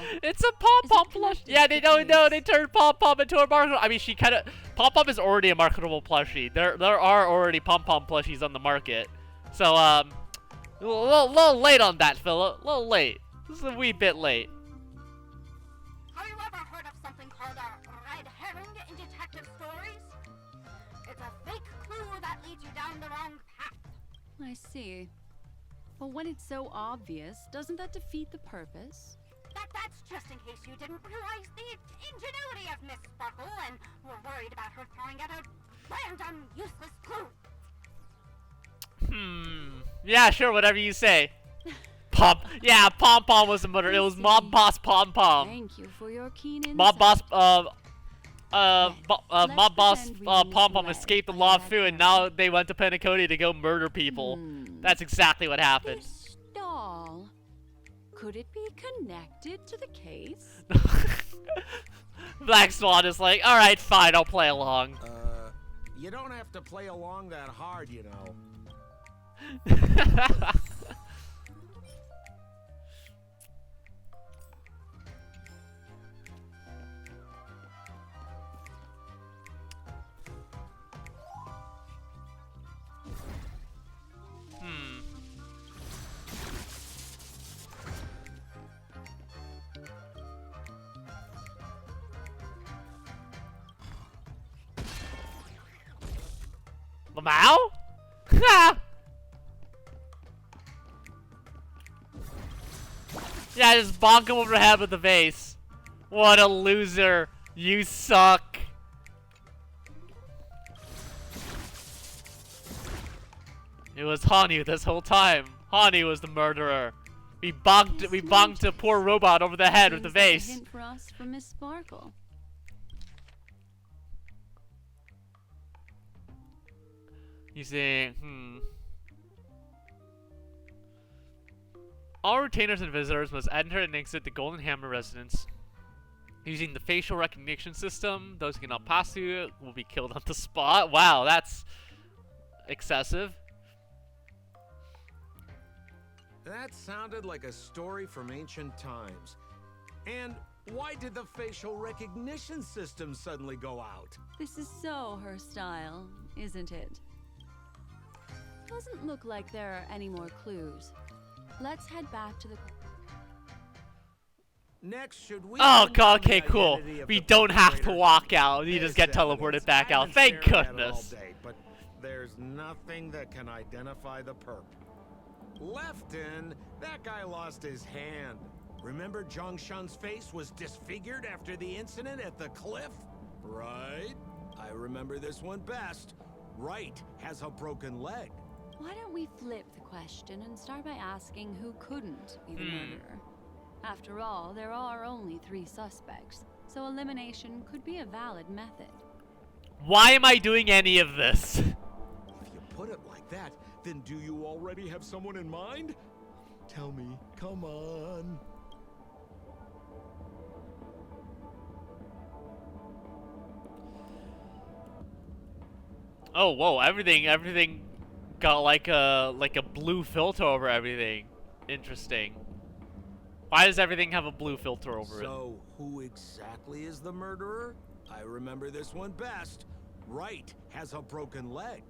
pom plush. Yeah, they don't know they turned pom pom into a marketable. I mean, she kind of pom pom is already a marketable plushie. There are already pom pom plushies on the market. So a little late on that, Philip. A little late. This is a wee bit late. Have you ever heard of something called a red herring in detective stories? It's a fake clue that leads you down the wrong path. I see. But when it's so obvious, doesn't that defeat the purpose? That's just in case you didn't realize the ingenuity of Miss Sparkle and were worried about her throwing out a random, useless clue. Yeah, sure, whatever you say. Yeah, Pom Pom was the murderer. It was Mob Boss Pom Pom. Thank you for your keen insight. Mob Boss, Let's Mob Boss pretend we Pom Pom misled escaped the by law that fu, and camera. now they went to Penacony to go murder people. That's exactly what happened. This doll, could it be connected to the case? Black Swan is like, alright, fine, I'll play along. You don't have to play along that hard, you know. Lamau? Ha! Yeah, just bonk him over the head with the vase. What a loser. You suck. It was Hani this whole time. Hani was the murderer. We bonked a poor robot over the head with the Seems like a vase. hint for us from Miss Sparkle. You see, All retainers and visitors must enter and exit the Golden Hammer residence using the facial recognition system. Those who cannot pass through it will be killed on the spot. Wow, that's excessive. That sounded like a story from ancient times. And why did the facial recognition system suddenly go out? This is so her style, isn't it? Doesn't look like there are any more clues. Let's head back to the... Next, should we... Oh god, confirm okay, the cool. identity of We the don't have to perpetrator? walk out. You This just get evidence, teleported back I've out. been Thank staring at it all goodness. day, but there's nothing that can identify the perp. Lefton, that guy lost his hand. Remember Zhongshan's face was disfigured after the incident at the cliff? Right? I remember this one best. Right has a broken leg. Why don't we flip the question and start by asking who couldn't be the murderer? After all, there are only 3 suspects, so elimination could be a valid method. Why am I doing any of this? If you put it like that, then do you already have someone in mind? Tell me, come on. Oh, whoa, everything got like a blue filter over everything. Interesting. Why does everything have a blue filter over it? So, who exactly is the murderer? I remember this one best. Right has a broken leg.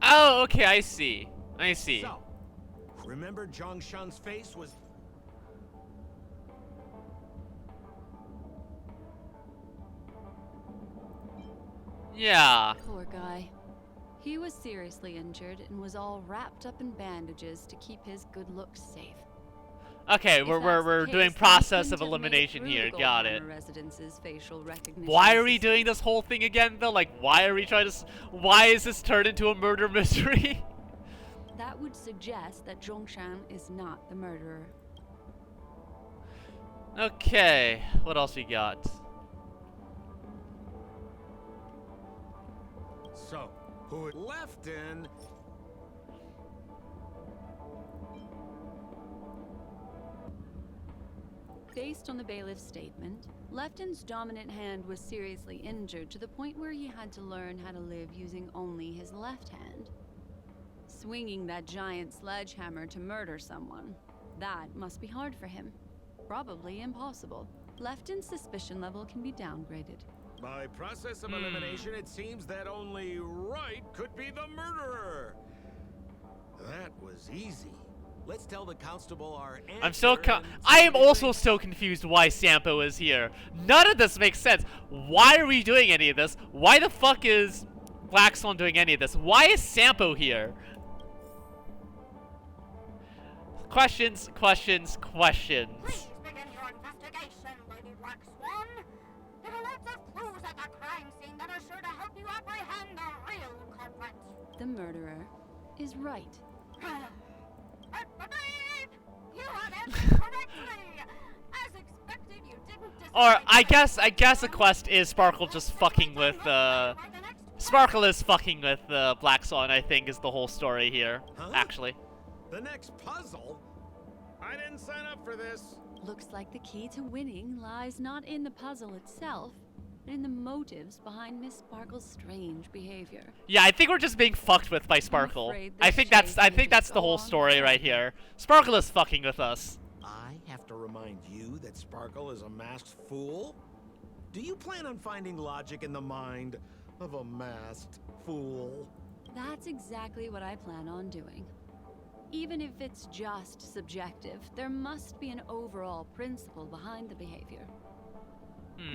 Oh, okay, I see. I see. So, remember Zhongshan's face was... Yeah. Poor guy. He was seriously injured and was all wrapped up in bandages to keep his good looks safe. Okay, If we're that's the doing case, process then of we couldn't have made elimination through here. the Got Goldhammer it. Residence's facial recognition Why are we system. doing this whole thing again, though? Like, why are we trying to... Why is this turned into a murder mystery? That would suggest that Zhongshan is not the murderer. Okay, what else we got? So, who Lefton... Based on the bailiff's statement, Lefton's dominant hand was seriously injured to the point where he had to learn how to live using only his left hand. Swinging that giant sledgehammer to murder someone, that must be hard for him. Probably impossible. Lefton's suspicion level can be downgraded. By process of elimination, it seems that only Right could be the murderer. That was easy. Let's tell the constable our answer. I'm still and I see am what he also thinks. still confused why Sampo is here. None of this makes sense. Why are we doing any of this? Why the fuck is Black Swan doing any of this? Why is Sampo here? Questions, questions, questions. Please begin your investigation. murderer is right. You have answered correctly. As expected, you didn't Or decide I guess the quest is Sparkle just fucking with Sparkle is fucking with Black Swan, I think, is the whole story here. Huh? Actually. The next puzzle? I didn't sign up for this. Looks like the key to winning lies not in the puzzle itself, but in the motives behind Miss Sparkle's strange behavior. Yeah, I think we're just being fucked with by Sparkle. afraid I this think chase that's may the whole go on story right here. Sparkle is fucking with us. I have to remind you that Sparkle is a masked fool? Do you plan on finding logic in the mind of a masked fool? That's exactly what I plan on doing. Even if it's just subjective, there must be an overall principle behind the behavior.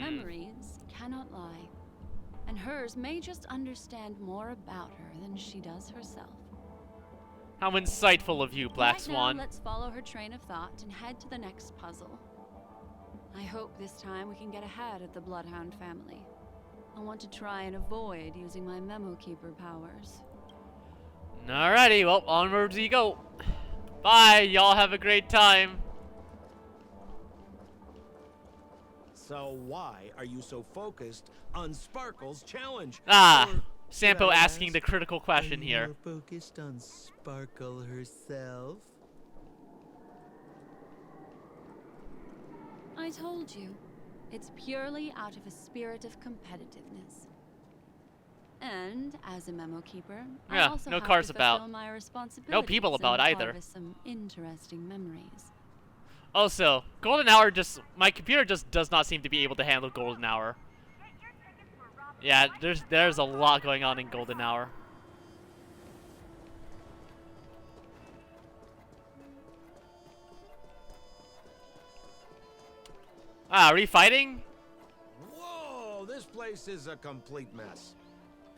Memories cannot lie, and hers may just understand more about her than she does herself. How insightful of you, Black Right Swan. now, let's follow her train of thought and head to the next puzzle. I hope this time we can get ahead of the Bloodhound family. I want to try and avoid using my Memo Keeper powers. Alrighty, well, onwards you go. Bye, y'all have a great time. So why are you so focused on Sparkle's challenge? Ah, Or should Sampo I asking ask, the critical question are you here. more focused on Sparkle herself? I told you, it's purely out of a spirit of competitiveness. And as a Memo Keeper, I Yeah, also no have cars to about. fulfill my responsibilities No people about and either. harvest some interesting memories. Also, Golden Hour my computer just does not seem to be able to handle Golden Hour. Yeah, there's a lot going on in Golden Hour. Ah, are we fighting? Whoa, this place is a complete mess.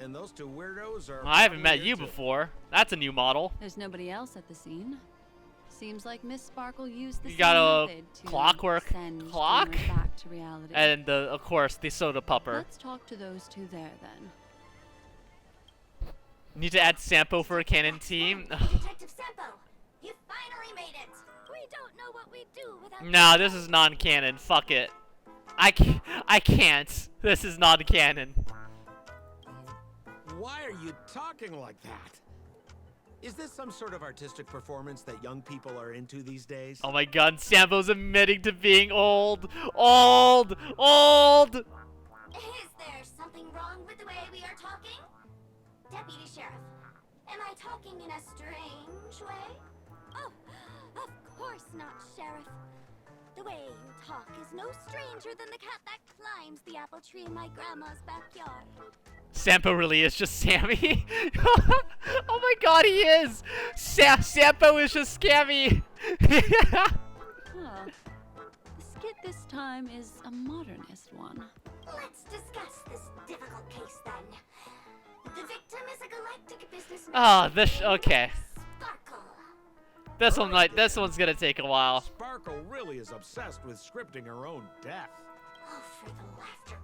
And those two weirdos are... I haven't met probably you here too. before. That's a new model. There's nobody else at the scene. Seems like Miss Sparkle used the You same got a method to clockwork send clock? Dreamer back to reality. And, of course, the soda pupper. Let's talk to those two there then. Need to add Sampo for a canon team. Detective Sampo, you finally made it. We don't know what we'd do without Nah, this is non-canon. Fuck it. I can't. This is non-canon. Why are you talking like that? Is this some sort of artistic performance that young people are into these days? Oh my god, Sampo's admitting to being old. Old! Old! Is there something wrong with the way we are talking? Deputy Sheriff, am I talking in a strange way? Oh, of course not, Sheriff. The way you talk is no stranger than the cat that climbs the apple tree in my grandma's backyard. Sampo really is just Sammy. Oh my god, he is! Sampo is just Scammy! Huh. The skit this time is a modernist one. Let's discuss this difficult case then. The victim is a galactic businessman. Ah, okay. Sparkle. This one's gonna take a while. Sparkle really is obsessed with scripting her own death. Oh, for the laughter.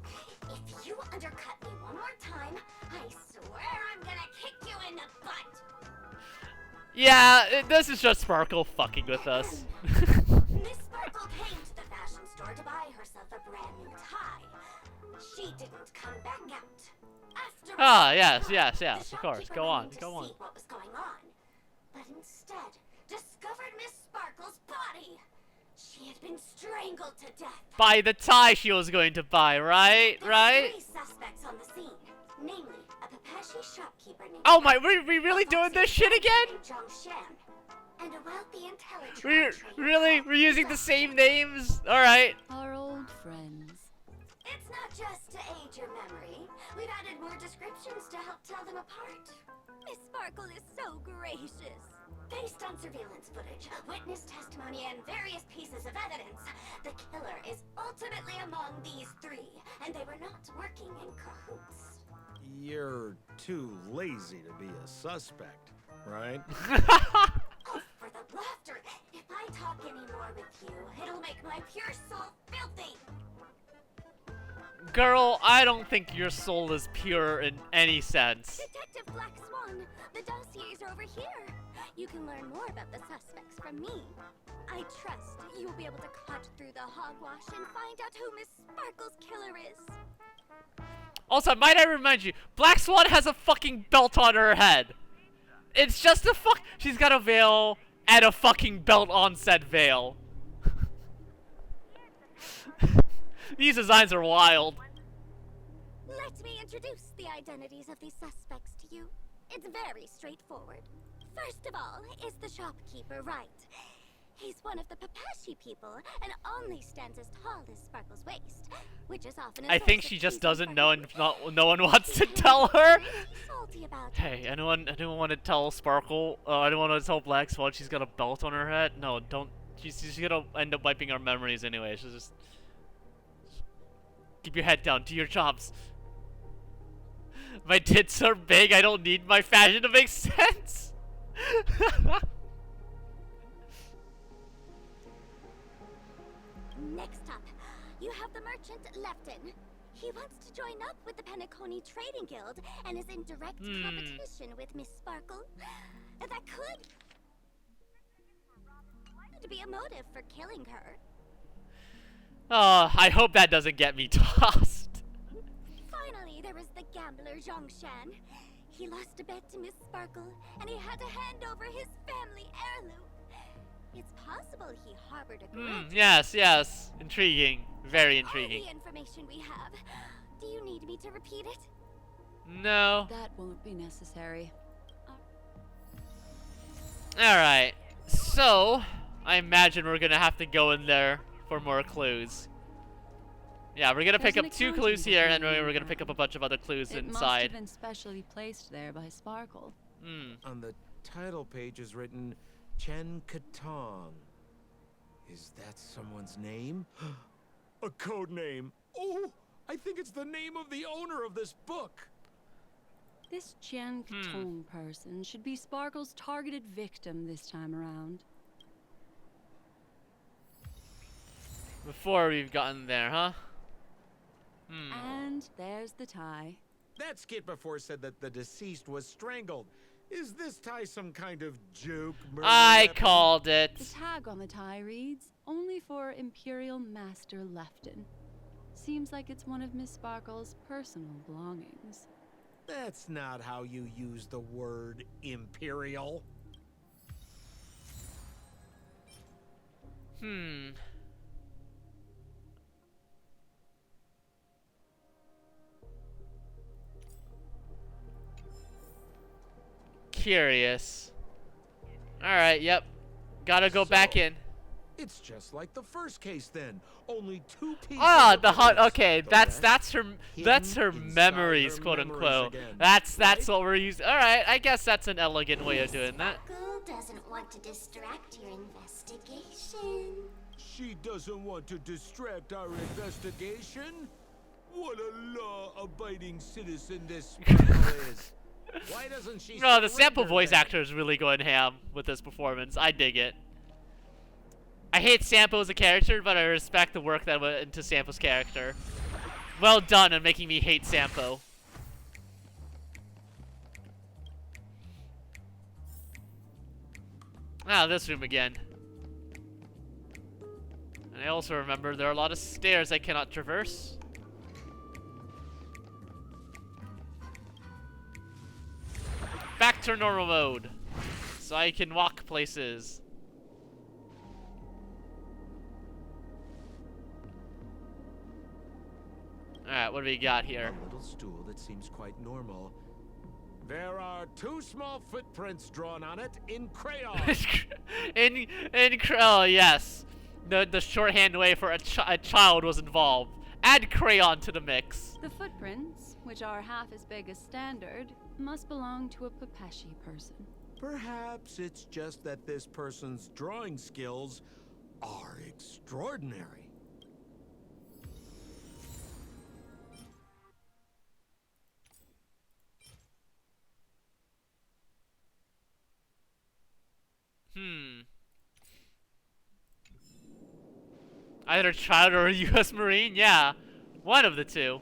If you undercut me one more time, I swear I'm gonna kick you in the butt. Yeah, this is just Sparkle fucking with us. Miss Sparkle came to the fashion store to buy herself a brand new tie. She didn't come back out. After Ah, much yes, time, yes, the yes, of course. shopkeeper Go on, went to go on. see what was going on, but instead discovered Miss Sparkle's body. She had been strangled to death. By the tie she was going to buy, right? There Right? were 3 suspects on the scene, namely a Papeshi shopkeeper named Oh my, we really doing this shit again? Zhongshan, and a wealthy intelligence Really? We're using the same names? Alright. Our old friends. It's not just to aid your memory. We've added more descriptions to help tell them apart. Miss Sparkle is so gracious. Based on surveillance footage, witness testimony, and various pieces of evidence, the killer is ultimately among these 3, and they were not working in cahoots. You're too lazy to be a suspect, right? Oh, for the laughter! If I talk any more with you, it'll make my pure soul filthy! Girl, I don't think your soul is pure in any sense. Detective Black Swan, the dossiers are over here. You can learn more about the suspects from me. I trust you'll be able to cut through the hogwash and find out who Miss Sparkle's killer is. Also, might I remind you, Black Swan has a fucking belt on her head. It's just a she's got a veil and a fucking belt on said veil. These designs are wild. Let me introduce the identities of these suspects to you. It's very straightforward. First of all is the shopkeeper, right? He's one of the Papashi people and only stands as tall as Sparkle's waist, which is often I think she just doesn't know and no one wants to tell her. Hey, anyone want to tell Sparkle? Anyone want to tell Black Swan she's got a belt on her head? No, don't. She's gonna end up wiping our memories anyway. She'll just keep your head down. Do your jobs. My tits are big. I don't need my fashion to make sense. Next up, you have the merchant Lefton. He wants to join up with the Penacony Trading Guild and is in direct competition with Miss Sparkle. That could be a motive for killing her. I hope that doesn't get me tossed. Finally, there was the gambler Zhongshan. He lost a bet to Miss Sparkle, and he had to hand over his family heirloom. It's possible he harbored a grudge. Yes. Intriguing. Very intriguing. All the information we have. Do you need me to repeat it? No. That won't be necessary. Alright. So, I imagine we're gonna have to go in there for more clues. Yeah, we're gonna pick up 2 clues here, and we're gonna pick up a bunch of other clues It must inside. have been specially placed there by Sparkle. On the title page is written Chen Katong. Is that someone's name? A code name. Oh, I think it's the name of the owner of this book. This Jian Katong person should be Sparkle's targeted victim this time around. Before we've gotten there, huh? And there's the tie. That skit before said that the deceased was strangled. Is this tie some kind of joke? I called it. The tag on the tie reads, "Only for Imperial Master Lefton." Seems like it's one of Miss Sparkle's personal belongings. That's not how you use the word imperial. Curious. Alright, yep. Gotta go back in. It's just like the first case then. Only 2 pieces. The hot. Okay, that's her memories, quote unquote. That's what we're using. All right, I guess that's an elegant way of doing that. Sparkle doesn't want to distract your investigation. She doesn't want to distract our investigation. What a law-abiding citizen this Sparkle is. Why doesn't she? No, the sample surrender voice then? actor is really going ham with this performance. I dig it. I hate Sampo as a character, but I respect the work that went into Sampo's character. Well done on making me hate Sampo. Ah, this room again. And I also remember there are a lot of stairs I cannot traverse. Back to normal mode, so I can walk places. Alright, what do we got here? A little stool that seems quite normal. There are 2 small footprints drawn on it in crayon. Oh yes, the shorthand way for a child was involved. Add crayon to the mix. The footprints, which are half as big as standard, must belong to a Papashi person. Perhaps it's just that this person's drawing skills are extraordinary. Either a child or a U.S. Marine, yeah. One of the two.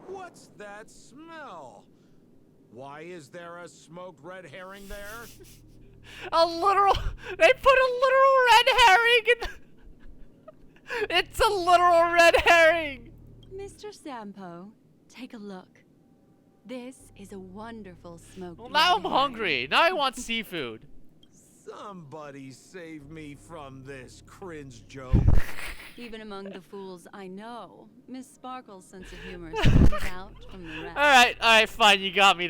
What's that smell? Why is there a smoked red herring there? A literal. They put a literal red herring in. It's a literal red herring. Mr. Sampo, take a look. This is a wonderful smoked Well, now I'm red herring. hungry. Now I want seafood. Somebody save me from this cringe joke. Even among the fools I know, Miss Sparkle's sense of humor stands out from the rest. Alright, fine. You got me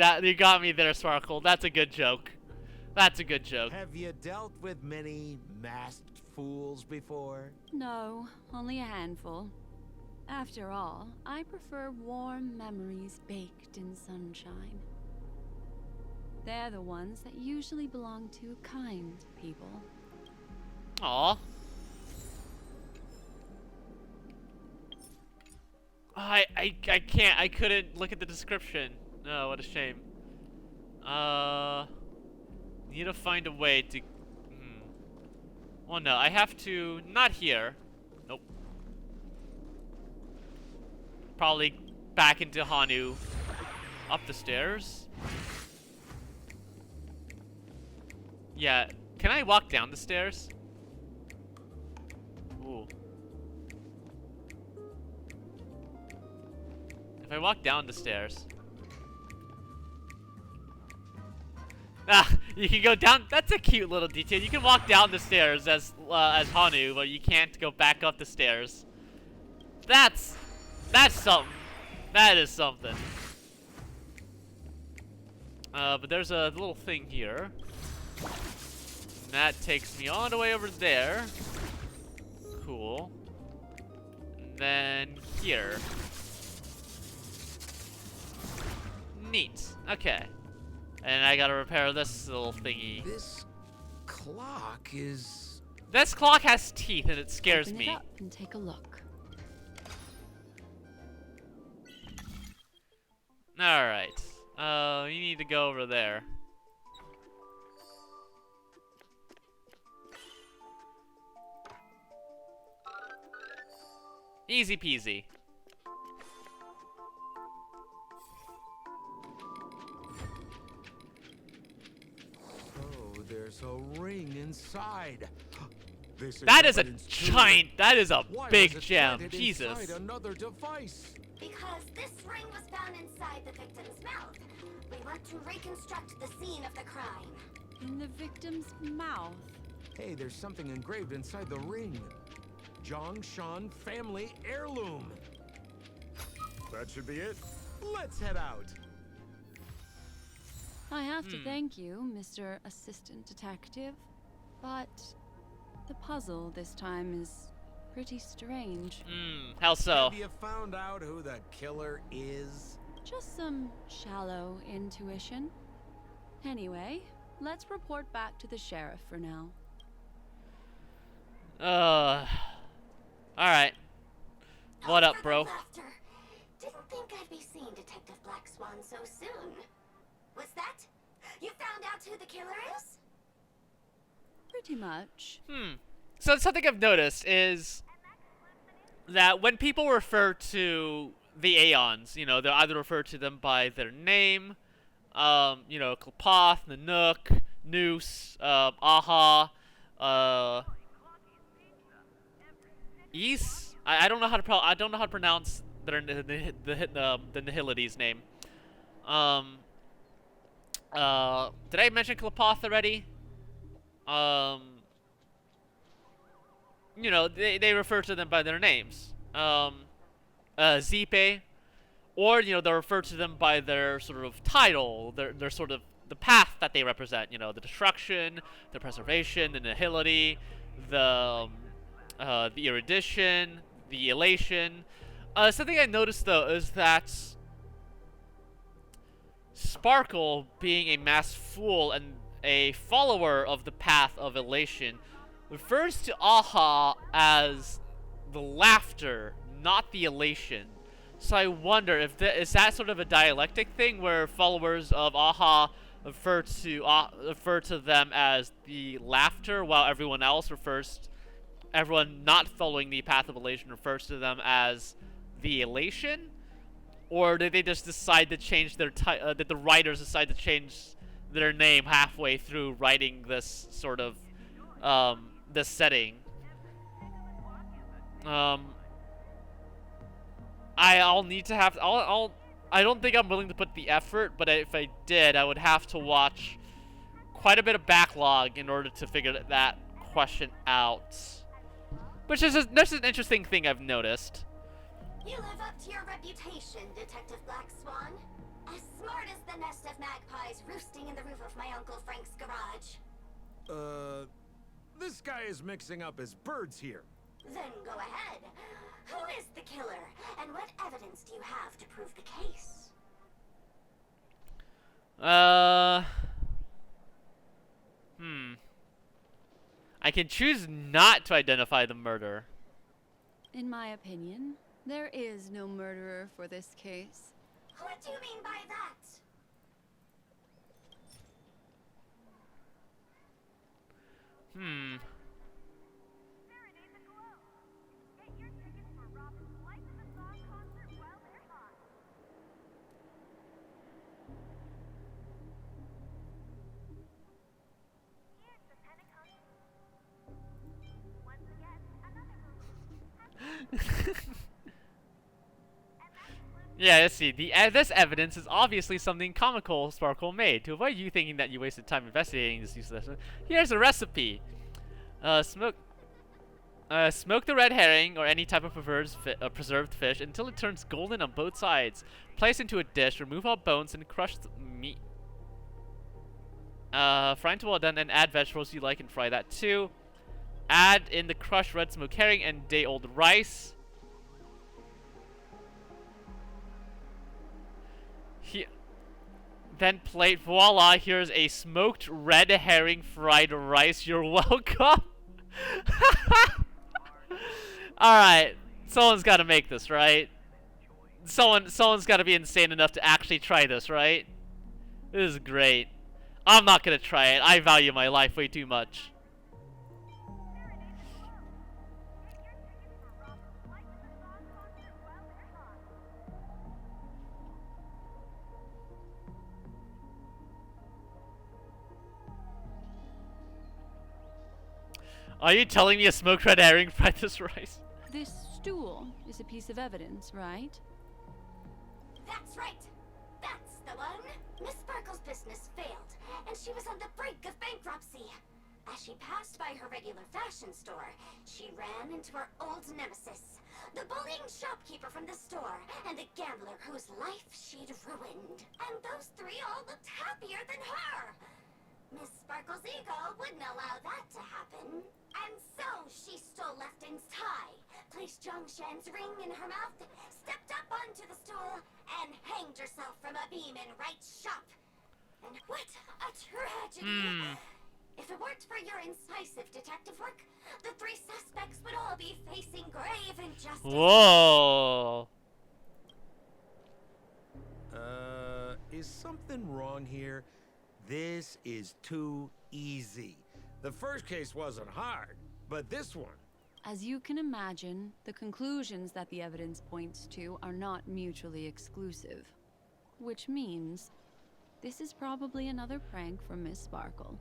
there, Sparkle. That's a good joke. That's a good joke. Have you dealt with many masked fools before? No, only a handful. After all, I prefer warm memories baked in sunshine. They're the ones that usually belong to kind people. Aw. I can't. I couldn't look at the description. No, what a shame. Need to find a way to. Well, no, I have to. Not here. Nope. Probably back into Hanu. Up the stairs. Yeah. Can I walk down the stairs? Ooh. If I walk down the stairs. Ah, you can go down. That's a cute little detail. You can walk down the stairs as Hanu, but you can't go back up the stairs. That's something. That is something. But there's a little thing here. And that takes me all the way over there. Cool. And then here. Neat. Okay. And I gotta repair this little thingy. This clock is... This clock has teeth and it scares Open me. it up and take a look. Alright. You need to go over there. Easy peasy. There's a ring inside. That is a giant. That is a Why big was it gem. planted Jesus. inside another device? Because this ring was found inside the victim's mouth. We want to reconstruct the scene of the crime. In the victim's mouth. Hey, there's something engraved inside the ring. Zhongshan family heirloom. That should be it. Let's head out. I have to thank you, Mr. Assistant Detective, but the puzzle this time is pretty strange. How so? Have you found out who the killer is? Just some shallow intuition. Anyway, let's report back to the sheriff for now. Alright. What up, bro? Didn't think I'd be seeing Detective Black Swan so soon. What's that? You found out who the killer is? Pretty much. So something I've noticed is that when people refer to the Aeons, you know, they'll either refer to them by their name, you know, Klapoth, Nanook, Noose, Aha, Is. I don't know how to pronounce the Nihility's name. Did I mention Klapoth already? You know, they refer to them by their names. Zipe, or, you know, they'll refer to them by their sort of title, their sort of the path that they represent. You know, the destruction, the preservation, the nihility, the erudition, the elation. Something I noticed though is that Sparkle, being a masked fool and a follower of the path of elation, refers to Aha as the laughter, not the elation. So I wonder if is that sort of a dialectic thing where followers of Aha refer to them as the laughter, while everyone not following the path of elation refers to them as the elation? Or did they just decide to change their did the writers decide to change their name halfway through writing this sort of this setting? I'll need to have I don't think I'm willing to put the effort, but if I did, I would have to watch quite a bit of backlog in order to figure that question out. Which is that's an interesting thing I've noticed. You live up to your reputation, Detective Black Swan. As smart as the nest of magpies roosting in the roof of my Uncle Frank's garage. This guy is mixing up his birds here. Then go ahead. Who is the killer, and what evidence do you have to prove the case? I can choose not to identify the murderer. In my opinion, there is no murderer for this case. What do you mean by that? Yeah, let's see. This evidence is obviously something comical Sparkle made. To avoid you thinking that you wasted time investigating this useless, here's a recipe. Smoke the red herring or any type of preserved fish until it turns golden on both sides. Place into a dish, remove all bones, and crush the meat. Fry until well done, and add vegetables you like and fry that too. Add in the crushed red smoked herring and day-old rice. Then plate, voila, here's a smoked red herring fried rice. You're welcome. Alright, someone's got to make this, right? Someone's got to be insane enough to actually try this, right? This is great. I'm not going to try it. I value my life way too much. Are you telling me a smoked red herring fried this rice? This stool is a piece of evidence, right? That's right. That's the one. Miss Sparkle's business failed, and she was on the brink of bankruptcy. As she passed by her regular fashion store, she ran into her old nemesis, the bullying shopkeeper from the store, and the gambler whose life she'd ruined. And those three all looked happier than her. Miss Sparkle's ego wouldn't allow that to happen. And so she stole Lefton's tie, placed Zhongshan's ring in her mouth, stepped up onto the stool, and hanged herself from a beam in Wright's shop. And what a tragedy! If it weren't for your incisive detective work, the three suspects would all be facing grave injustice. Whoa! Is something wrong here? This is too easy. The first case wasn't hard, but this one... As you can imagine, the conclusions that the evidence points to are not mutually exclusive. Which means, this is probably another prank from Miss Sparkle.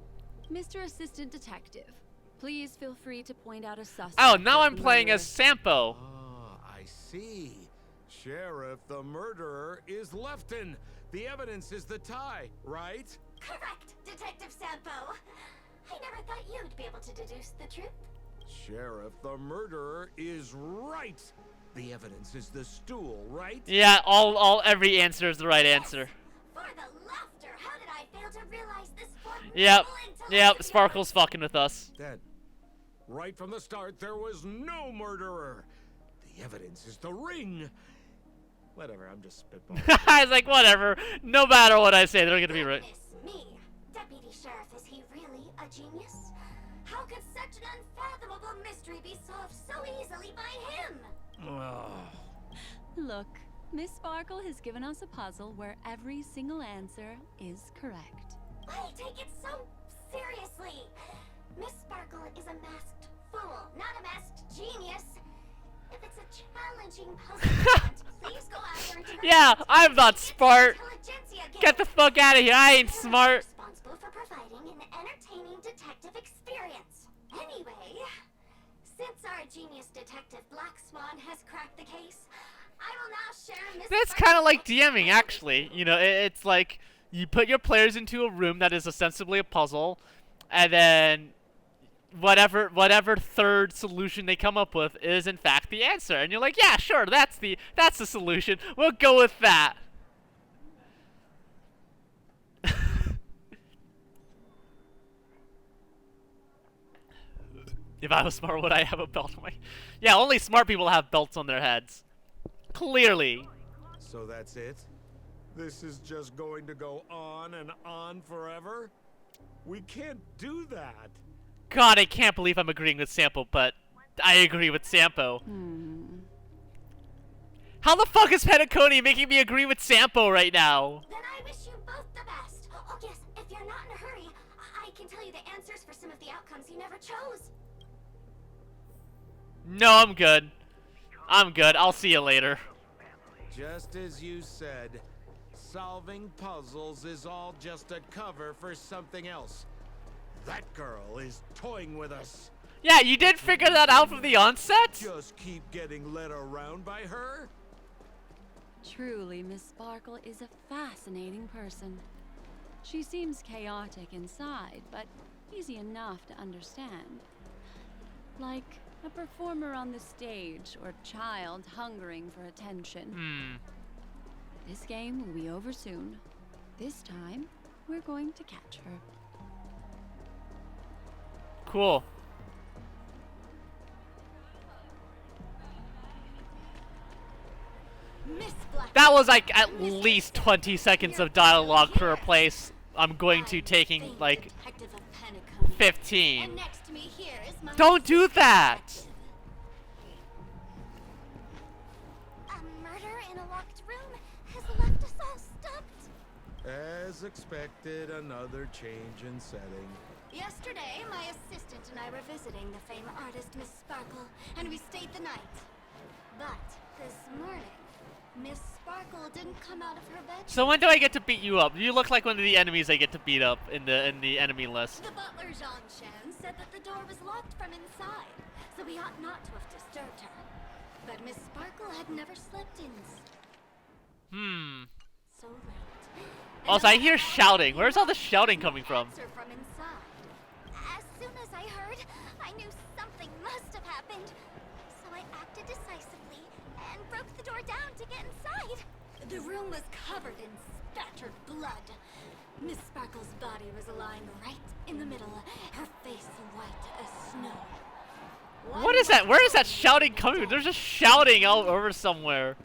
Mr. Assistant Detective, please feel free to point out a suspect. Oh, now I'm playing as Sampo. Ah, I see. Sheriff, the murderer is Lefton. The evidence is the tie, right? Correct, Detective Sampo. I never thought you'd be able to deduce the truth. Sheriff, the murderer is right. The evidence is the stool, right? Yeah, every answer is the right answer. For the laughter, how did I fail to realize this formidable Yep, intellect? Sparkle's fucking with us. Dead. Right from the start, there was no murderer. The evidence is the ring. Whatever, I'm just spitballing. I was like, whatever. No matter what I say, they're gonna be right. Goodness me. Deputy Sheriff, is he really a genius? How could such an unfathomable mystery be solved so easily by him? Look, Miss Sparkle has given us a puzzle where every single answer is correct. Why take it so seriously? Miss Sparkle is a masked fool, not a masked genius. If it's a challenging puzzle you want, please go after her. Yeah, I'm not smart. Intelligentsia Get the fuck out of here. I ain't smart. Responsible for providing an entertaining detective experience. Anyway, since our genius detective Black Swan has cracked the case, I will now share Miss That's Sparkle's kind of like DMing, actually. You know, it's like you put your players into a room that is ostensibly a puzzle, and then whatever third solution they come up with is in fact the answer, and you're like, yeah, sure, that's the solution. We'll go with that. If I was smart, would I have a belt on my... Yeah, only smart people have belts on their heads. Clearly. So that's it? This is just going to go on and on forever? We can't do that. God, I can't believe I'm agreeing with Sampo, but I agree with Sampo. How the fuck is Penacony making me agree with Sampo right now? Then I wish you both the best. Oh yes, if you're not in a hurry, I can tell you the answers for some of the outcomes you never chose. No, I'm good. I'm good. I'll see you later. Just as you said, solving puzzles is all just a cover for something else. That girl is toying with us. Yeah, you did figure that out from the onset? Just keep getting led around by her? Truly, Miss Sparkle is a fascinating person. She seems chaotic inside, but easy enough to understand. Like a performer on the stage or child hungering for attention. This game will be over soon. This time, we're going to catch her. Cool. That was like at least 20 seconds of dialogue per place. I'm going to taking like 15. Don't do that! A murder in a locked room has left us all stumped. As expected, another change in setting. Yesterday, my assistant and I were visiting the famed artist Miss Sparkle, and we stayed the night. But this morning, Miss Sparkle didn't come out of her bed. So when do I get to beat you up? You look like one of the enemies I get to beat up in the enemy list. The butler, Jean-Shan, said that the door was locked from inside, so we ought not to have disturbed her. But Miss Sparkle had never slept in so late. Also, I hear shouting. Where's all the shouting coming from? From inside. As soon as I heard, I knew something must have happened. So I acted decisively and broke the door down to get inside. The room was covered in spattered blood. Miss Sparkle's body was lying right in the middle, her face white as snow. What is that? Where is that shouting coming from? There's just shouting all over somewhere.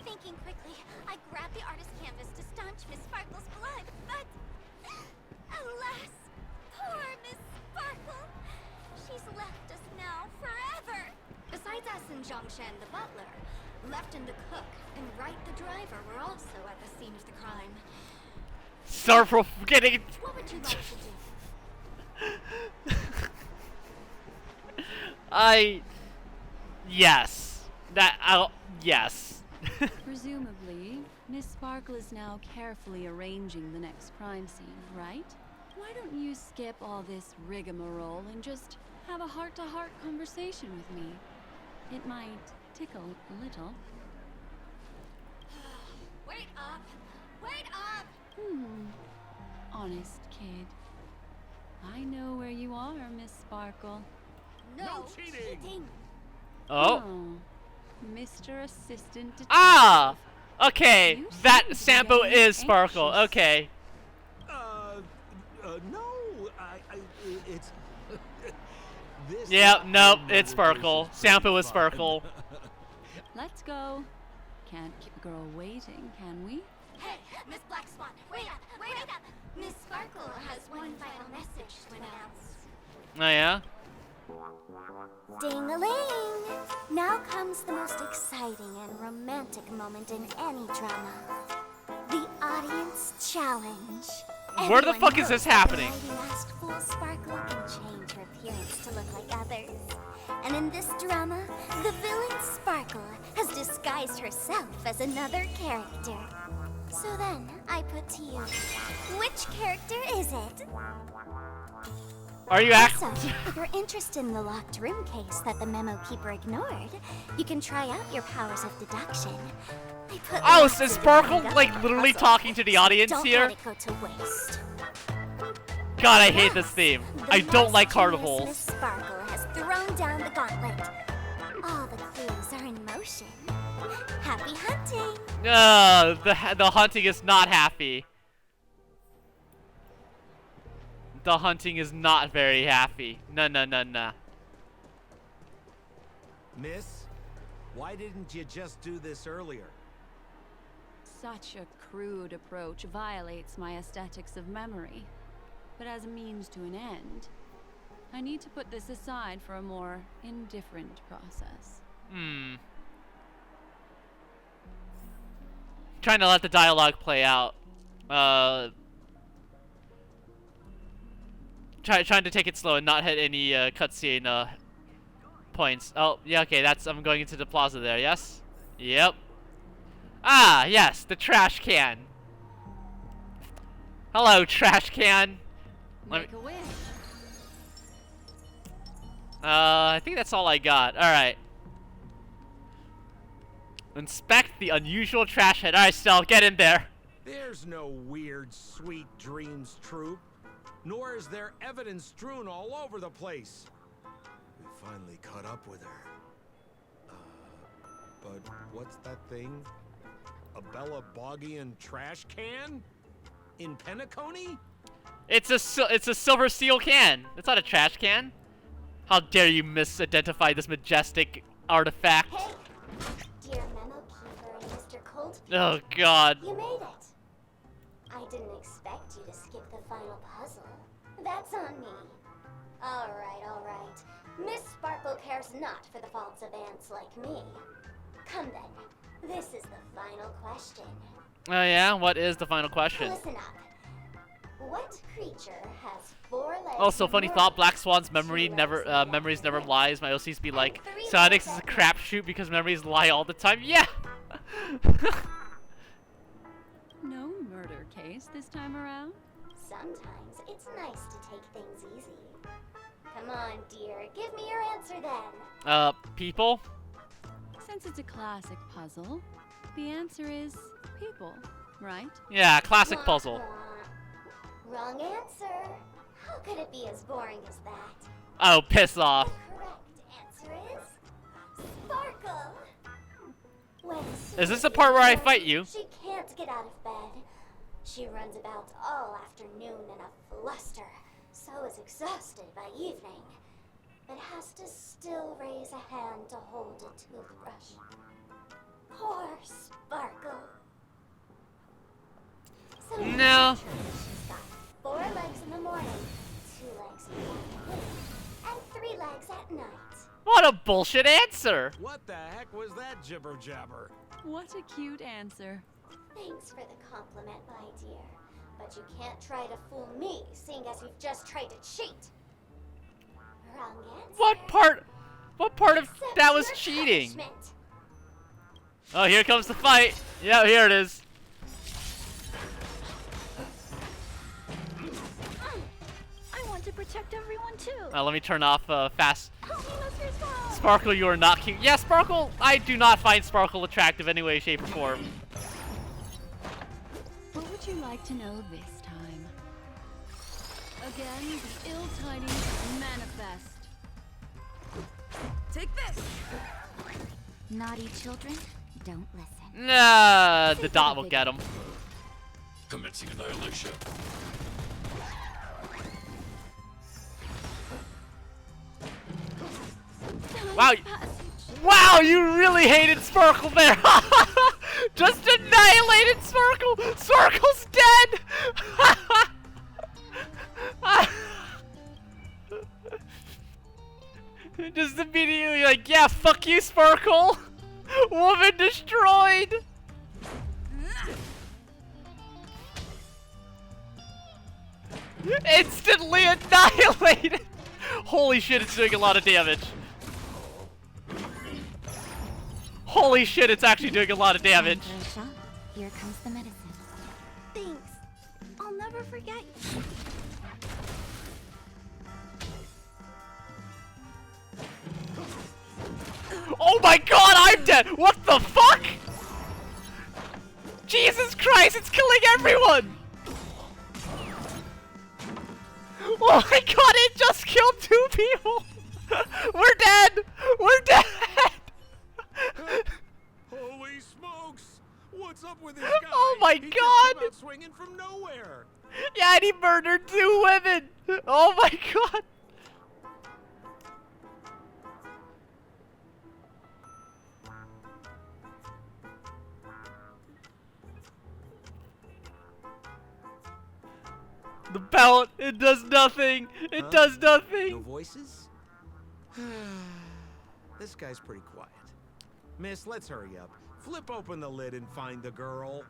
Thinking quickly, I grabbed the artist's canvas to staunch Miss Sparkle's blood, but alas, poor Miss Sparkle. She's left us now forever. Besides us and Zhongshan the butler, Lefton the cook and Wright the driver were also at the scene of the crime. Sorry for getting. What would you like to do? Yes. Yes. Presumably, Miss Sparkle is now carefully arranging the next crime scene, right? Why don't you skip all this rigmarole and just have a heart-to-heart conversation with me? It might tickle a little. Wait up! Wait up! Honest kid. I know where you are, Miss Sparkle. No cheating! Oh. Mr. Assistant Detective. Ah! Okay, You that seem Sampo very is Sparkle. anxious. No, Okay. it's... this Yeah, nope, murder it's Sparkle. case is Sampo pretty is Sparkle. fun. Let's go. Can't keep a girl waiting, can we? Hey, Miss Black Swan, wait up! Wait up! Miss Sparkle has one final message to announce. Oh yeah? Ding-a-ling! Now comes the most exciting and romantic moment in any drama. The audience challenge. Where the Everyone fuck is knows this that happening? The mighty last fool Sparkle can change her appearance to look like others. And in this drama, the villain Sparkle has disguised herself as another character. So then, I put to you, which character is it? Are you Also, actually? if you're interested in the locked room case that the memo keeper ignored, you can try out your powers of deduction. I put Oh, lots so of Sparkle different like stuff in literally puzzle, talking to the so audience don't here? let it go to waste. God, I hate Yes, this theme. the I don't like master genius carnivals. Miss Sparkle has thrown down the gauntlet. All the clues are in motion. Happy hunting! The hunting is not happy. The hunting is not very happy. No. Miss, why didn't you just do this earlier? Such a crude approach violates my aesthetics of memory. But as a means to an end, I need to put this aside for a more indifferent process. Trying to let the dialogue play out. Trying to take it slow and not hit any cutscene points. Oh, yeah, okay, I'm going into the plaza there, yes? Yep. Ah, yes, the trash can. Hello, trash can. Make a wish. I think that's all I got. Alright. Inspect the unusual trash head. Alright, Stell, get in there. There's no weird, sweet dreams troop. Nor is there evidence strewn all over the place. We finally caught up with her. But what's that thing? A Bella Boggian trash can? In Penacony? It's a silver steel can. It's not a trash can. How dare you misidentify this majestic artifact? Hey, dear memo keeper and Mr. Colt, Oh God. you made it. I didn't expect you to skip the final puzzle. That's on me. All right. Miss Sparkle cares not for the faults of ants like me. Come then. This is the final question. Oh yeah. What is the final question? Listen up. What creature has 4 legs? Also, and funny more thought. Black legs, Swan's 2 memories legs never and lies. My OCs be like, 3 Sonic legs is a and- crapshoot because memories lie all the time. Yeah. No murder case this time around? Sometimes it's nice to take things easy. Come on, dear. Give me your answer then. People. Since it's a classic puzzle, the answer is people, right? Yeah, classic Wah, puzzle. wah. Wrong answer. How could it be as boring as that? Oh, piss off. The correct answer is Sparkle. When Is this the Susie part where I is fight you? She can't get out of bed. She runs about all afternoon in a fluster, so is exhausted by evening, but has to still raise a hand to hold a toothbrush. Poor Sparkle. So No. she's got 4 legs in the morning, 2 legs in the afternoon, and 3 legs at night. What a bullshit answer. What the heck was that jibber jabber? What a cute answer. Thanks for the compliment, my dear. But you can't try to fool me, seeing as you've just tried to cheat. Wrong answer. What part of Accept that was your cheating? punishment. Oh, here comes the fight. Yeah, here it is. I want to protect everyone too. Let me turn off fast. Help me, Mr. Swan. Sparkle, you are not cute. Yeah, Sparkle, I do not find Sparkle attractive in any way, shape, or form. What would you like to know this time? Again, the ill tidings manifest. Take this! Naughty children, don't listen. Nah, the dot will get him. Commencing annihilation. Wow, wow, you really hated Sparkle there. Just annihilated Sparkle. Sparkle's dead. Just immediately like, yeah, fuck you, Sparkle. Woman destroyed. Instantly annihilated! Holy shit, it's doing a lot of damage. Holy shit, it's actually doing a lot of damage. Here comes the medicine. Thanks. I'll never forget you. Oh my god, I'm dead! What the fuck? Jesus Christ, it's killing everyone! Oh my god, it just killed 2 people! We're dead! We're dead! Holy smokes! What's up with this guy? Oh my He god! Just came out swinging from nowhere. Yeah, and he murdered 2 women! Oh my god! The belt, it does nothing! It does No nothing! voices? This guy's pretty quiet. Miss, let's hurry up. Flip open the lid and find the girl.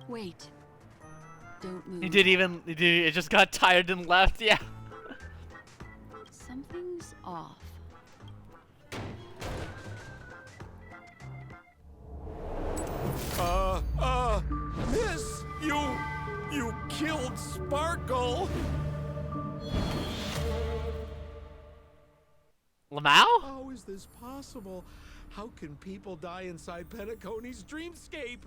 Wait. Don't move. He didn't even, it just got tired and left, yeah. Something's off. Miss, you killed Sparkle. Lamau? How is this possible? How can people die inside Penacony's dreamscape?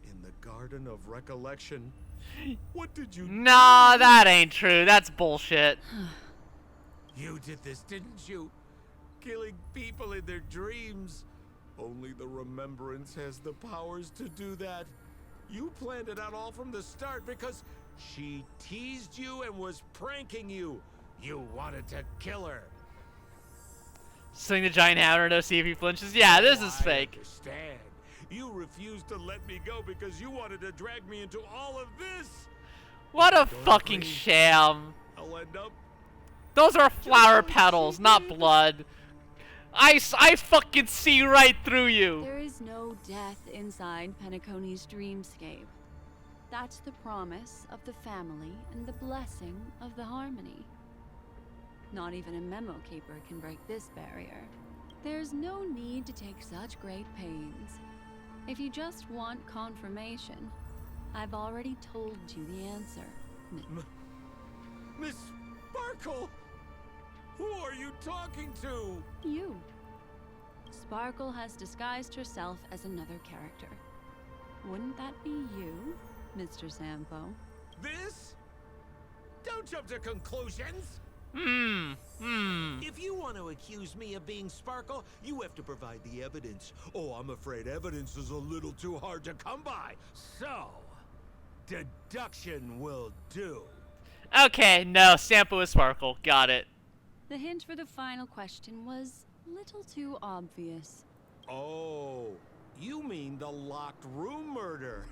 In the Garden of Recollection. What did you Nah, that ain't true. That's bullshit. You did this, didn't you? Killing people in their dreams. Only the Remembrance has the powers to do that. You planned it out all from the start because she teased you and was pranking you. You wanted to kill her. Swing the giant hammer to see if he flinches. Yeah, this is I fake. understand. You refused to let me go because you wanted to drag me into all of this. What a Don't fucking worry. sham. I'll end up. Those are flower petals, not blood. I fucking see right through you. There is no death inside Penacony's dreamscape. That's the promise of the family and the blessing of the harmony. Not even a memo keeper can break this barrier. There's no need to take such great pains. If you just want confirmation, I've already told you the answer. Miss Sparkle! Who are you talking to? You. Sparkle has disguised herself as another character. Wouldn't that be you, Mr. Sampo? This? Don't jump to conclusions! If you want to accuse me of being Sparkle, you have to provide the evidence. Oh, I'm afraid evidence is a little too hard to come by. So, deduction will do. Okay, no, Sampo is Sparkle. Got it. The hint for the final question was a little too obvious. Oh, you mean the locked room murder?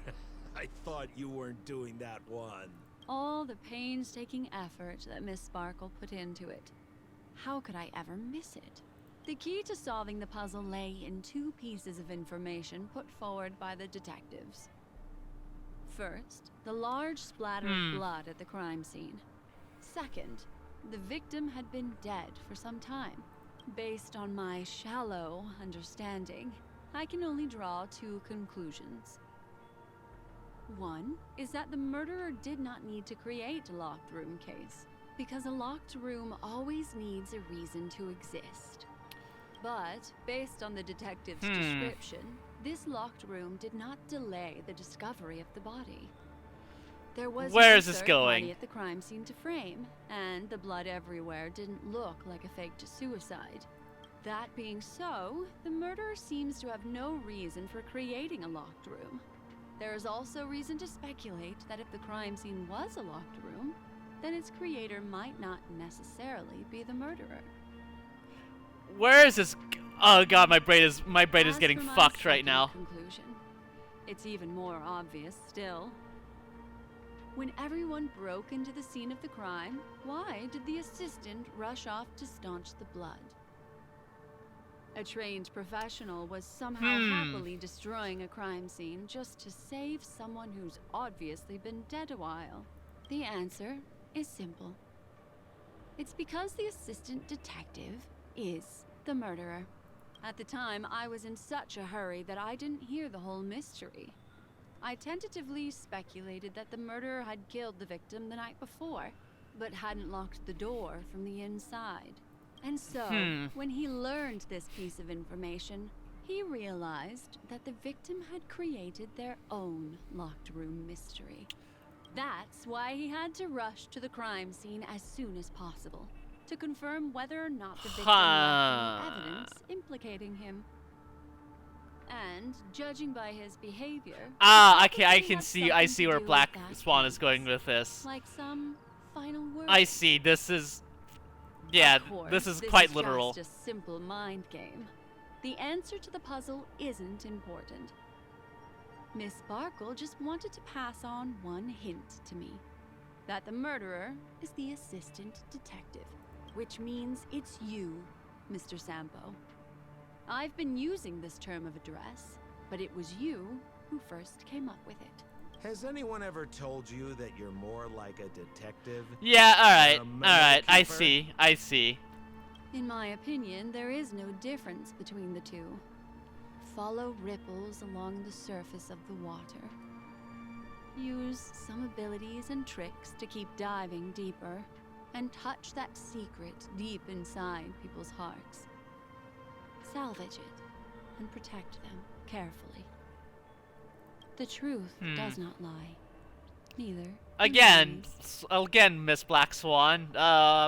I thought you weren't doing that one. All the painstaking effort that Miss Sparkle put into it. How could I ever miss it? The key to solving the puzzle lay in 2 pieces of information put forward by the detectives. First, the large splatter of blood at the crime scene. Second, the victim had been dead for some time. Based on my shallow understanding, I can only draw 2 conclusions. One is that the murderer did not need to create a locked room case, because a locked room always needs a reason to exist. But, based on the detective's description, this locked room did not delay the discovery of the body. There was Where is no this third going? body at the crime scene to frame, and the blood everywhere didn't look like a faked suicide. That being so, the murderer seems to have no reason for creating a locked room. There is also reason to speculate that if the crime scene was a locked room, then its creator might not necessarily be the murderer. Where is this? Oh god, my brain is As getting for my fucked right second now. Conclusion, it's even more obvious still. When everyone broke into the scene of the crime, why did the assistant rush off to staunch the blood? A trained professional was somehow happily destroying a crime scene just to save someone who's obviously been dead a while? The answer is simple. It's because the assistant detective is the murderer. At the time, I was in such a hurry that I didn't hear the whole mystery. I tentatively speculated that the murderer had killed the victim the night before, but hadn't locked the door from the inside. And so, when he learned this piece of information, he realized that the victim had created their own locked room mystery. That's why he had to rush to the crime scene as soon as possible, to confirm whether or not the victim left any evidence implicating him. And judging by his behavior, I see where Black Swan is going with this. like some final word. I see. This is, yeah, this is quite literal. Just a simple mind game. The answer to the puzzle isn't important. Miss Sparkle just wanted to pass on one hint to me. That the murderer is the assistant detective. Which means it's you, Mr. Sampo. I've been using this term of address, but it was you who first came up with it. Has anyone ever told you that you're more like a detective? Yeah, alright, than a alright, I keeper? see. In my opinion, there is no difference between the two. Follow ripples along the surface of the water. Use some abilities and tricks to keep diving deeper, and touch that secret deep inside people's hearts. Salvage it, and protect them carefully. The truth does not lie. Neither. do Again, lies. Miss Black Swan. That's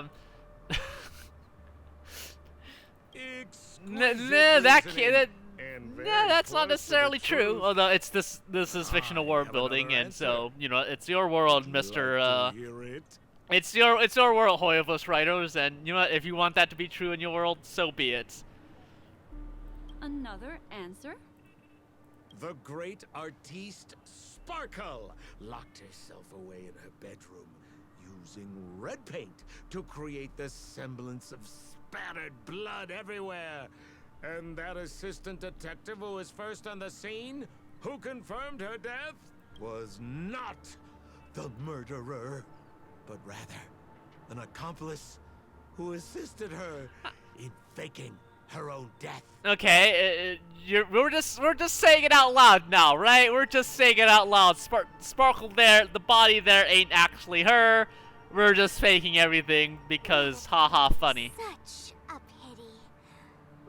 not necessarily true. Although this is fictional world building, and so it's your world, Mr. It's your world, Hoyovos writers, and you know what? If you want that to be true in your world, so be it. Another answer? The great artiste Sparkle locked herself away in her bedroom, using red paint to create the semblance of spattered blood everywhere. And that assistant detective who was first on the scene, who confirmed her death, was not the murderer, but rather an accomplice who assisted her in faking her own death. Okay, we're just saying it out loud now, right? We're just saying it out loud. Sparkle there, the body there ain't actually her. We're just faking everything because haha funny. Such a pity.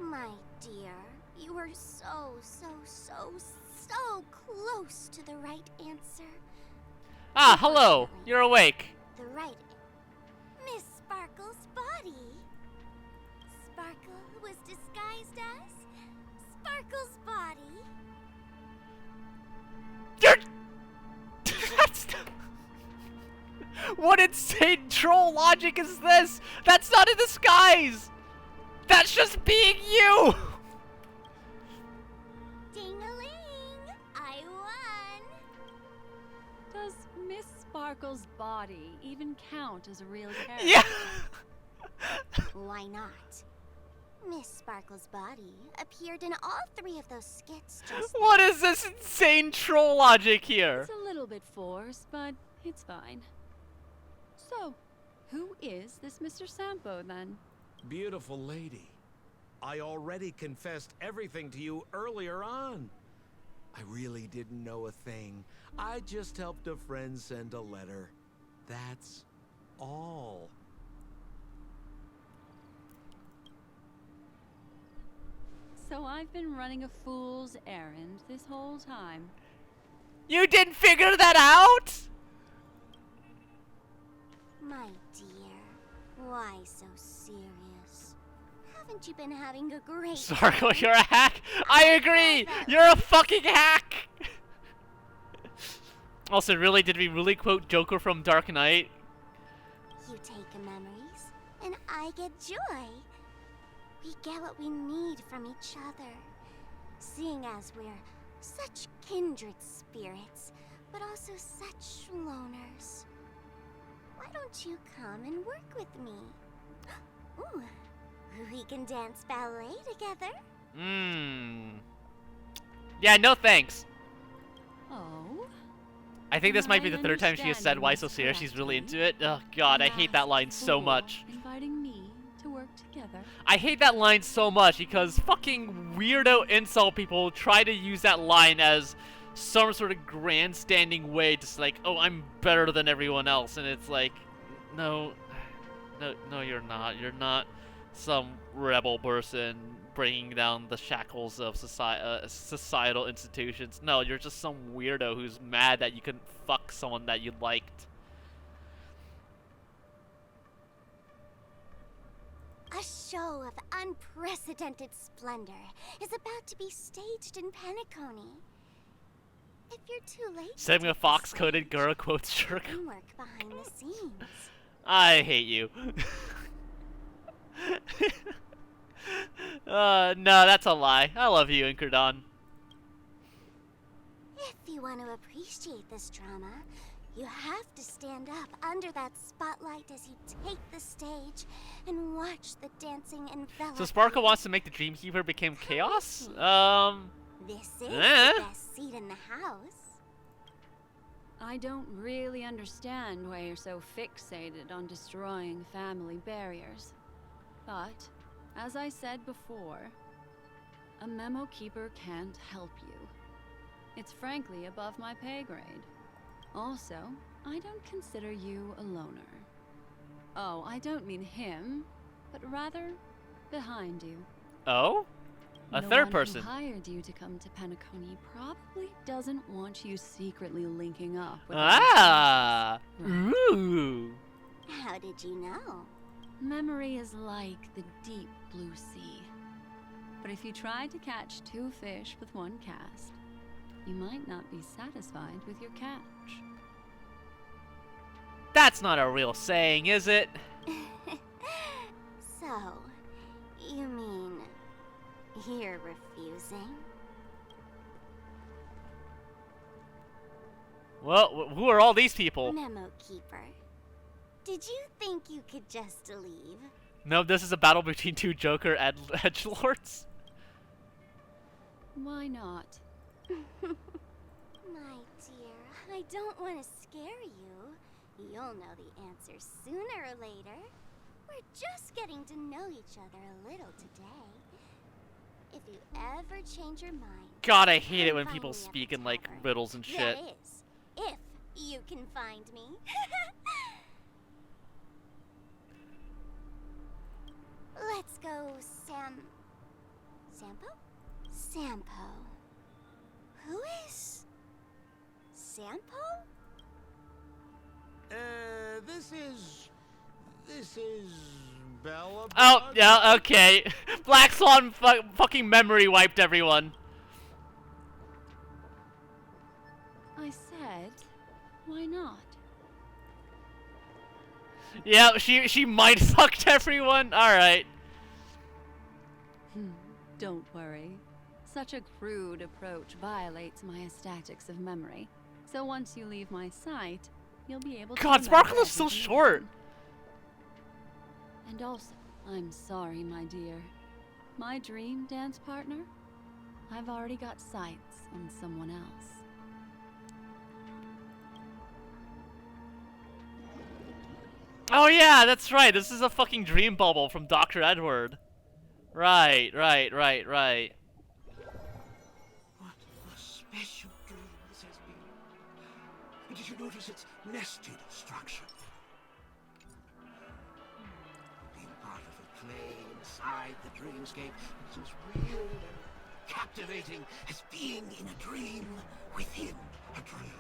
My dear, you were so close to the right answer. Ah, hello. You're awake. The right... Miss Sparkle's body. Sparkle was disguised as Sparkle's body. That's what insane troll logic is this? That's not a disguise. That's just being you. Ding-a-ling! I won! Does Miss Sparkle's body even count as a real character? Yeah. Why not? Miss Sparkle's body appeared in all 3 of those skits just What is this insane troll logic here? It's a little bit forced, but it's fine. So, who is this Mr. Sampo then? Beautiful lady, I already confessed everything to you earlier on. I really didn't know a thing. I just helped a friend send a letter. That's all. So I've been running a fool's errand this whole time. You didn't figure that out? My dear, why so serious? Haven't you been having a great Sparkle, you're a hack. I agree. You're a fucking hack. Also, really, did we really quote Joker from Dark Knight? You take memories, and I get joy. We get what we need from each other. Seeing as we're such kindred spirits, but also such loners. Why don't you come and work with me? Ooh, we can dance ballet together. Yeah, no thanks. Oh? I think this Am might be I the third time she has said understanding why this so serious. She's really into correctly? it. Oh god, A I hate that line masked so fool much. Inviting me to work together. I hate that line so much because fucking weirdo insult people try to use that line as some sort of grandstanding way to like, oh, I'm better than everyone else, and it's like, no, no, you're not. You're not some rebel person bringing down the shackles of societal institutions. No, you're just some weirdo who's mad that you couldn't fuck someone that you liked. A show of unprecedented splendor is about to be staged in Penacony. If you're too late, Setting a fox-coated girl quotes jerk. work behind the scenes. I hate you. No, that's a lie. I love you, Inkerdon. If you want to appreciate this drama, you have to stand up under that spotlight as you take the stage and watch the dancing envelop. So Sparkle wants to make the Dreamkeeper become chaos? This is the best seat in the house. I don't really understand why you're so fixated on destroying family barriers. But, as I said before, a memo keeper can't help you. It's frankly above my pay grade. Also, I don't consider you a loner. Oh, I don't mean him, but rather behind you. Oh? A The third one person. who hired you to come to Penacony probably doesn't want you secretly linking up with Ah! Right. Ooh! How did you know? Memory is like the deep blue sea. But if you tried to catch two fish with one cast, you might not be satisfied with your catch. That's not a real saying, is it? So, you mean you're refusing? Well, who are all these people? Memo Keeper, did you think you could just leave? No, this is a battle between two Joker edgelords. Why not? My dear, I don't want to scare you. You'll know the answer sooner or later. We're just getting to know each other a little today. If you ever change your mind... God, I hate it come when find people me at speak the in, like, tavern. riddles and shit. That is, if you can find me. Let's go, Sampo? Sampo. Who is... Sampo? This is Bella. Oh, yeah, okay. Black Swan fucking memory wiped everyone. I said, why not? Yeah, she mind fucked everyone. Alright. Don't worry. Such a crude approach violates my statics of memory. So once you leave my sight, you'll be able to God, remember Sparkle is so everything short. again. And also, I'm sorry, my dear. My dream dance partner? I've already got sights on someone else. Oh yeah, that's right. This is a fucking dream bubble from Dr. Edward. Right. What a special dream this has been. And did you notice its nested structure? Being part of a play inside the dreamscape is as real and captivating as being in a dream within a dream.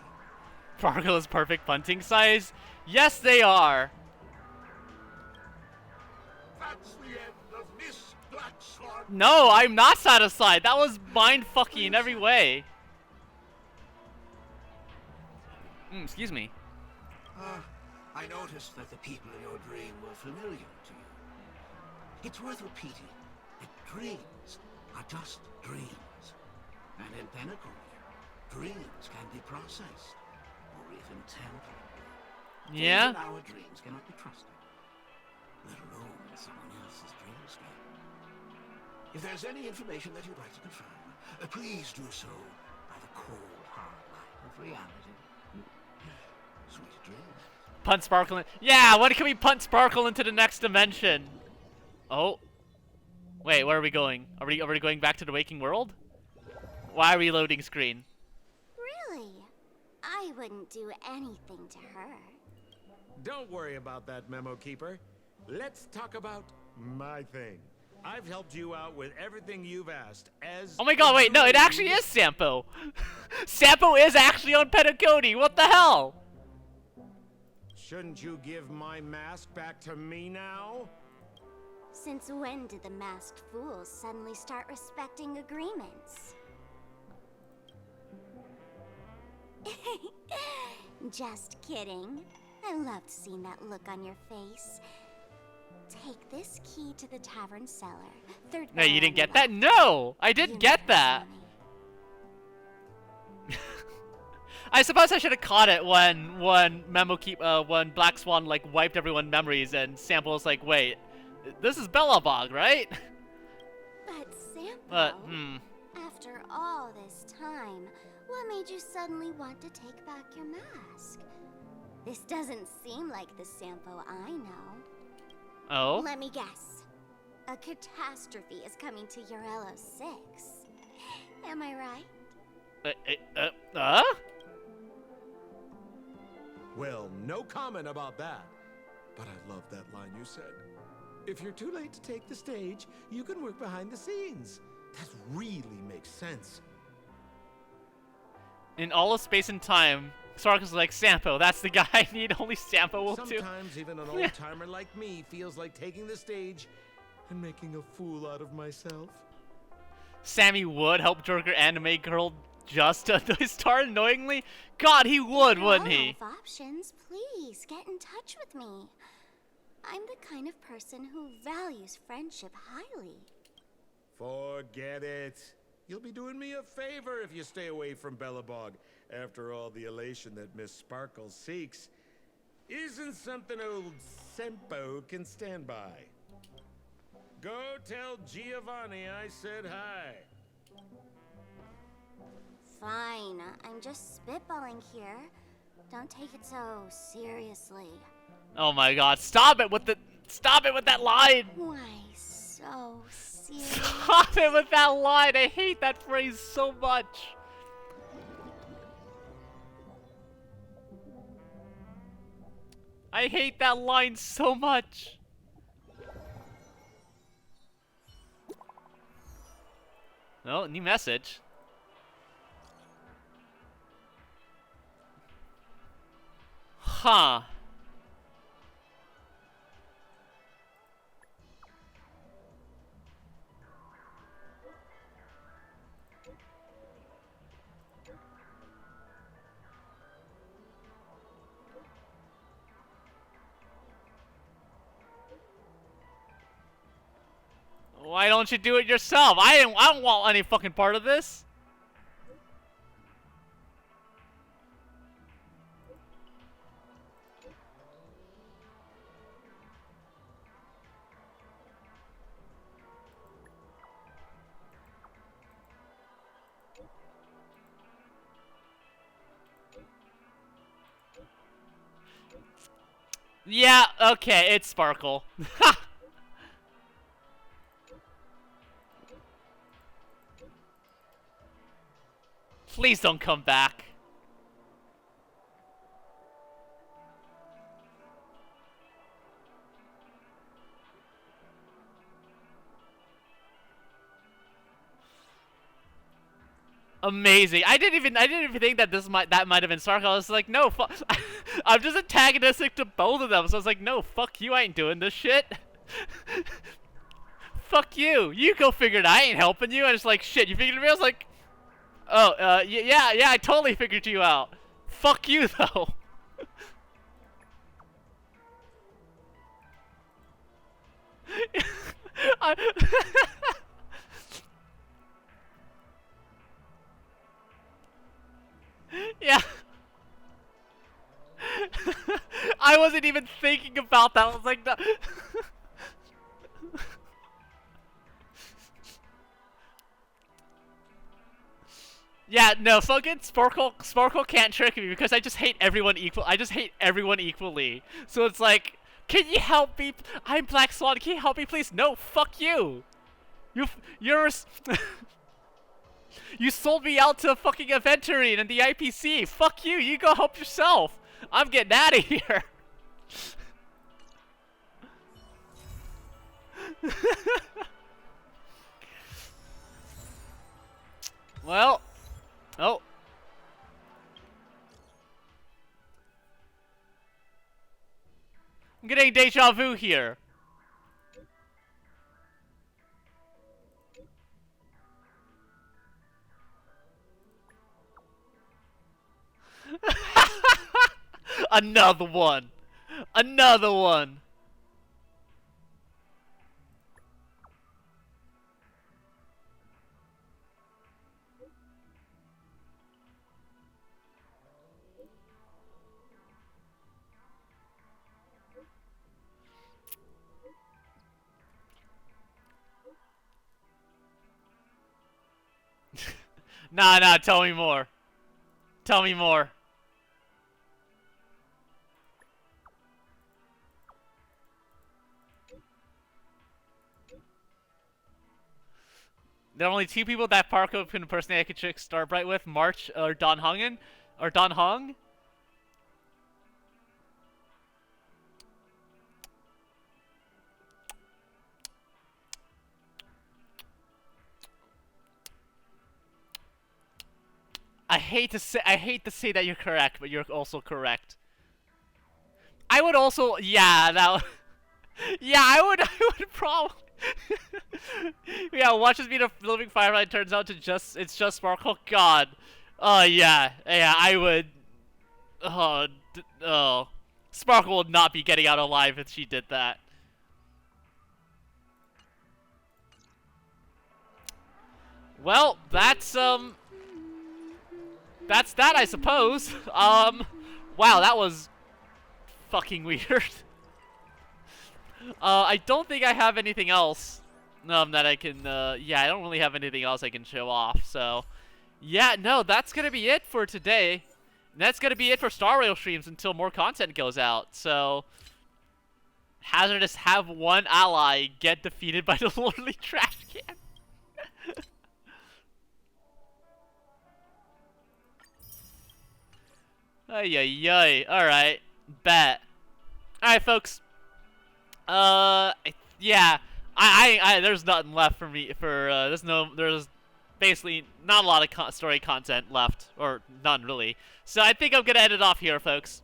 Sparkle is perfect punting size. Yes, they are. That's the end of Miss Black Swan. No, I'm not satisfied. That was mind fucking in every way. Excuse me. I noticed that the people in your dream were familiar to you. It's worth repeating that dreams are just dreams. And in Penacony, dreams can be processed, or even tempered. Yeah? Even our dreams cannot be trusted, let alone someone else's dreamscape. If there's any information that you'd like to confirm, please do so by the cold, hard light of reality. Sweet dreams. Punt Sparkle. Yeah, when can we punt Sparkle into the next dimension? Oh. Wait, where are we going? Are we going back to the waking world? Why are we loading screen? Really? I wouldn't do anything to her. Don't worry about that, Memo Keeper. Let's talk about my thing. I've helped you out with everything you've asked, as... Oh my god, wait, no, it actually is Sampo. Sampo is actually on Penacony. What the hell? Shouldn't you give my mask back to me now? Since when did the masked fools suddenly start respecting agreements? Just kidding. I loved seeing that look on your face. Take this key to the tavern cellar. Third No, you bar didn't on get the that? left. No, I didn't You get never that. saw me. I suppose I should have caught it when when Black Swan like wiped everyone's memories and Sample was like, wait, this is Bellabog, right? But Sampo, But after all this time, what made you suddenly want to take back your mask? This doesn't seem like the Sampo I know. Oh. Let me guess. A catastrophe is coming to Urello 6. Am I right? Well, no comment about that. But I love that line you said. If you're too late to take the stage, you can work behind the scenes. That really makes sense. In all of space and time, Sparkle's like, Sampo, that's the guy I need. Only Sampo will do. Sometimes even an old-timer like me feels like taking the stage and making a fool out of myself. Sammy would help Joker anime girl just to star annoyingly? God, he would, wouldn't he? If you all have options, please get in touch with me. I'm the kind of person who values friendship highly. Forget it. You'll be doing me a favor if you stay away from Bellabog. After all, the elation that Miss Sparkle seeks isn't something old Sempo can stand by. Go tell Giovanni I said hi. Fine, I'm just spitballing here. Don't take it so seriously. Oh my god, stop it with that line! Why so serious? Stop it with that line! I hate that phrase so much! I hate that line so much! Oh, new message. Huh. Why don't you do it yourself? I don't want any fucking part of this. Yeah, okay, it's Sparkle. Please don't come back. Amazing. I didn't even think that that might have been Sparkle. I was like, no, I'm just antagonistic to both of them. So I was like, no, fuck you, I ain't doing this shit. Fuck you. You go figure it. I ain't helping you. And it's like, shit, you figured it out? I was like, oh, yeah, I totally figured you out. Fuck you, though. Yeah. I wasn't even thinking about that. I was like, no. Yeah, no, fucking Sparkle can't trick me because I just hate everyone equally. So it's like, can you help me? I'm Black Swan. Can you help me, please? No, fuck you. You're you sold me out to a fucking Aventurine and the IPC. Fuck you. You go help yourself. I'm getting out of here. Well, oh. I'm getting deja vu here. Another one. Another one. Nah, tell me more. Tell me more. There are only two people that Parko can impersonate I could trick Starbright with, March or Don Hungen. Or Don Hung. I hate to say that you're correct, but you're also correct. I would also, yeah, that yeah, I would probably yeah, watches me the living firelight turns out to it's just Sparkle. God. Yeah, I would oh, Sparkle would not be getting out alive if she did that. Well, that's that, I suppose. Wow, that was fucking weird. I don't think I have anything else that I can, yeah, I don't really have anything else I can show off, so yeah, no, that's gonna be it for today. That's gonna be it for Star Rail streams until more content goes out, so Hazardous have one ally get defeated by the Lordly Trash Can. Ay. Alright. Bet. Alright, folks. Yeah. There's nothing left for me there's basically not a lot of story content left, or none really. So I think I'm gonna end it off here, folks.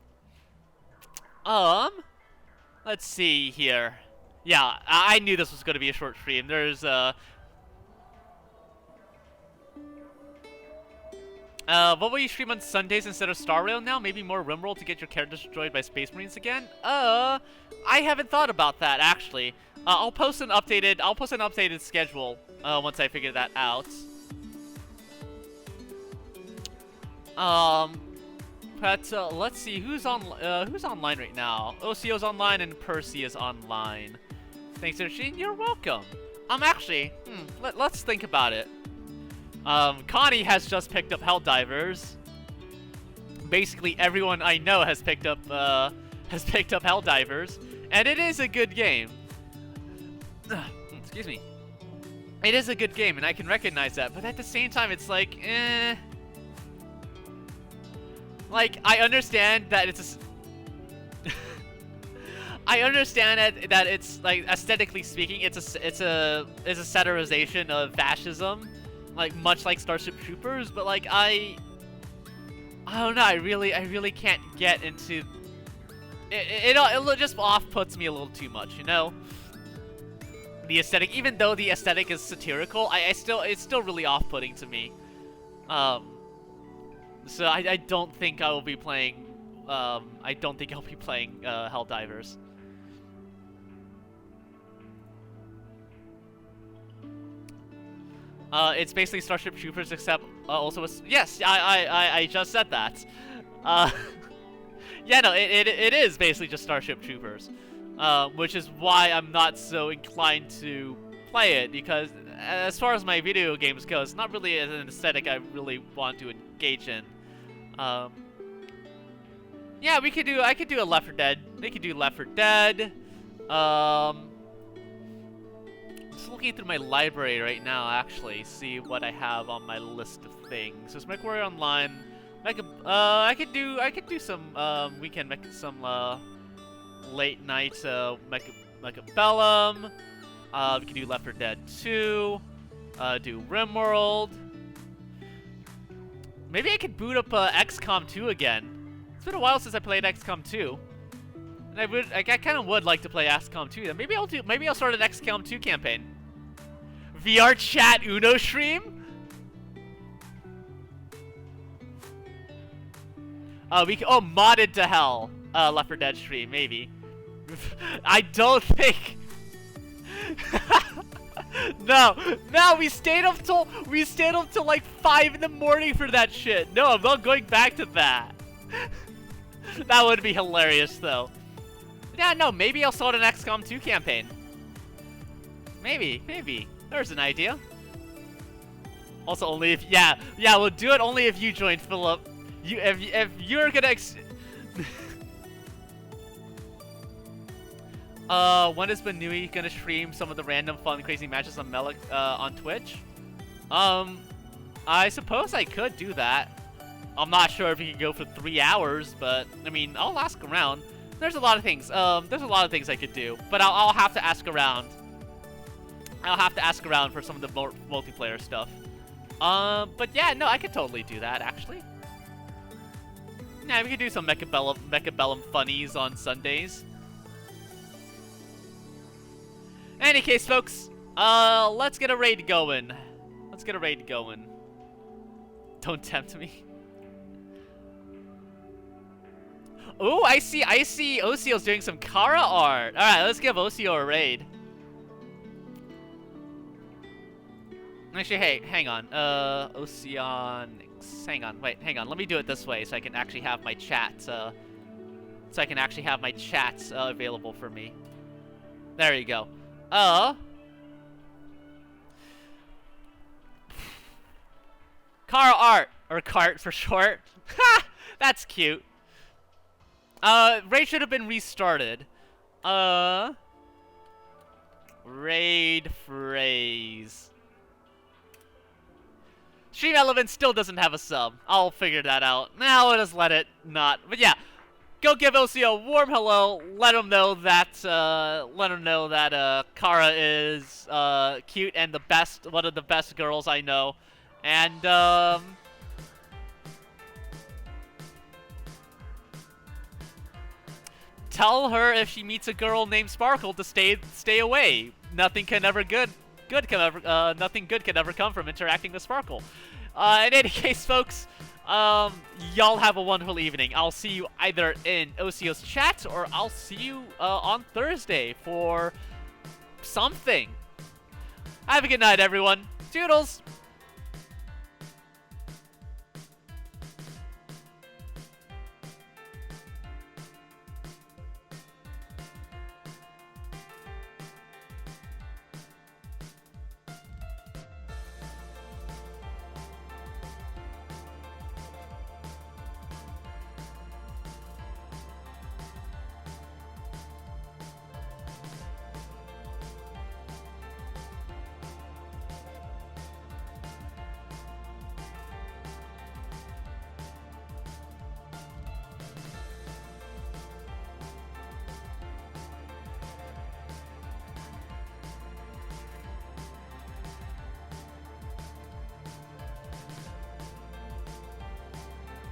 Let's see here. Yeah, I knew this was gonna be a short stream. There's what will you stream on Sundays instead of Star Rail now? Maybe more Rimroll to get your character destroyed by Space Marines again? I haven't thought about that, actually. I'll post an updated schedule, once I figure that out. But, let's see, who's online right now? OCO's online and Percy is online. Thanks, Ershin, you're welcome. Actually, let's think about it. Connie has just picked up Helldivers. Basically, everyone I know has picked up Helldivers, and it is a good game. Excuse me. It is a good game, and I can recognize that. But at the same time, it's like, Like, I understand that it's I understand that it's like aesthetically speaking, it's a satirization of fascism. Like, much like Starship Troopers, but like I don't know, I really can't get into it just off-puts me a little too much, you know? The aesthetic, even though the aesthetic is satirical, it's still really off-putting to me. So I don't think I will be playing Helldivers. It's basically Starship Troopers, except also with, yes, I just said that. Yeah, no, it is basically just Starship Troopers, which is why I'm not so inclined to play it, because as far as my video games go, it's not really an aesthetic I really want to engage in. Yeah, I could do a Left 4 Dead. They could do Left 4 Dead. Just looking through my library right now, actually, see what I have on my list of things. There's MechWarrior Online. I could do some weekend some late night Mechabellum. We could do Left 4 Dead 2. Do RimWorld. Maybe I could boot up XCOM 2 again. It's been a while since I played XCOM 2. And I kind of would like to play XCOM 2. Then maybe I'll start an XCOM 2 campaign. VR chat Uno stream? Modded to hell. Left 4 Dead stream, maybe. I don't think. No, we stayed up till like 5 in the morning for that shit. No, I'm not going back to that. That would be hilarious though. Yeah, no, maybe I'll start an XCOM 2 campaign. Maybe. There's an idea. Also, only if we'll do it only if you join, Philip. If you're gonna when is Benui gonna stream some of the random fun crazy matches on on Twitch? I suppose I could do that. I'm not sure if he can go for 3 hours, but I mean, I'll ask around. There's a lot of things. There's a lot of things I could do, but I'll have to ask around. I'll have to ask around for some of the multiplayer stuff. But yeah, no, I could totally do that actually. Yeah, we could do some Mechabellum funnies on Sundays. In any case, folks, let's get a raid going. Don't tempt me. Oh, I see Osio's doing some Kara art. Alright, let's give Osio a raid. Actually, hey, hang on. Oceanics. Hang on. Let me do it this way so I can actually have my chat, available for me. There you go. Kara art, or cart for short. Ha! That's cute. Raid should have been restarted. Raid phrase. Stream Element still doesn't have a sub. I'll figure that out. Now I'll just let it not. But yeah, go give Ocio a warm hello. Let him know that Kara is cute and the best, one of the best girls I know. And tell her if she meets a girl named Sparkle to stay away. Nothing good can ever come from interacting with Sparkle. In any case, folks, y'all have a wonderful evening. I'll see you either in Ocio's chat or I'll see you on Thursday for something. Have a good night, everyone. Toodles!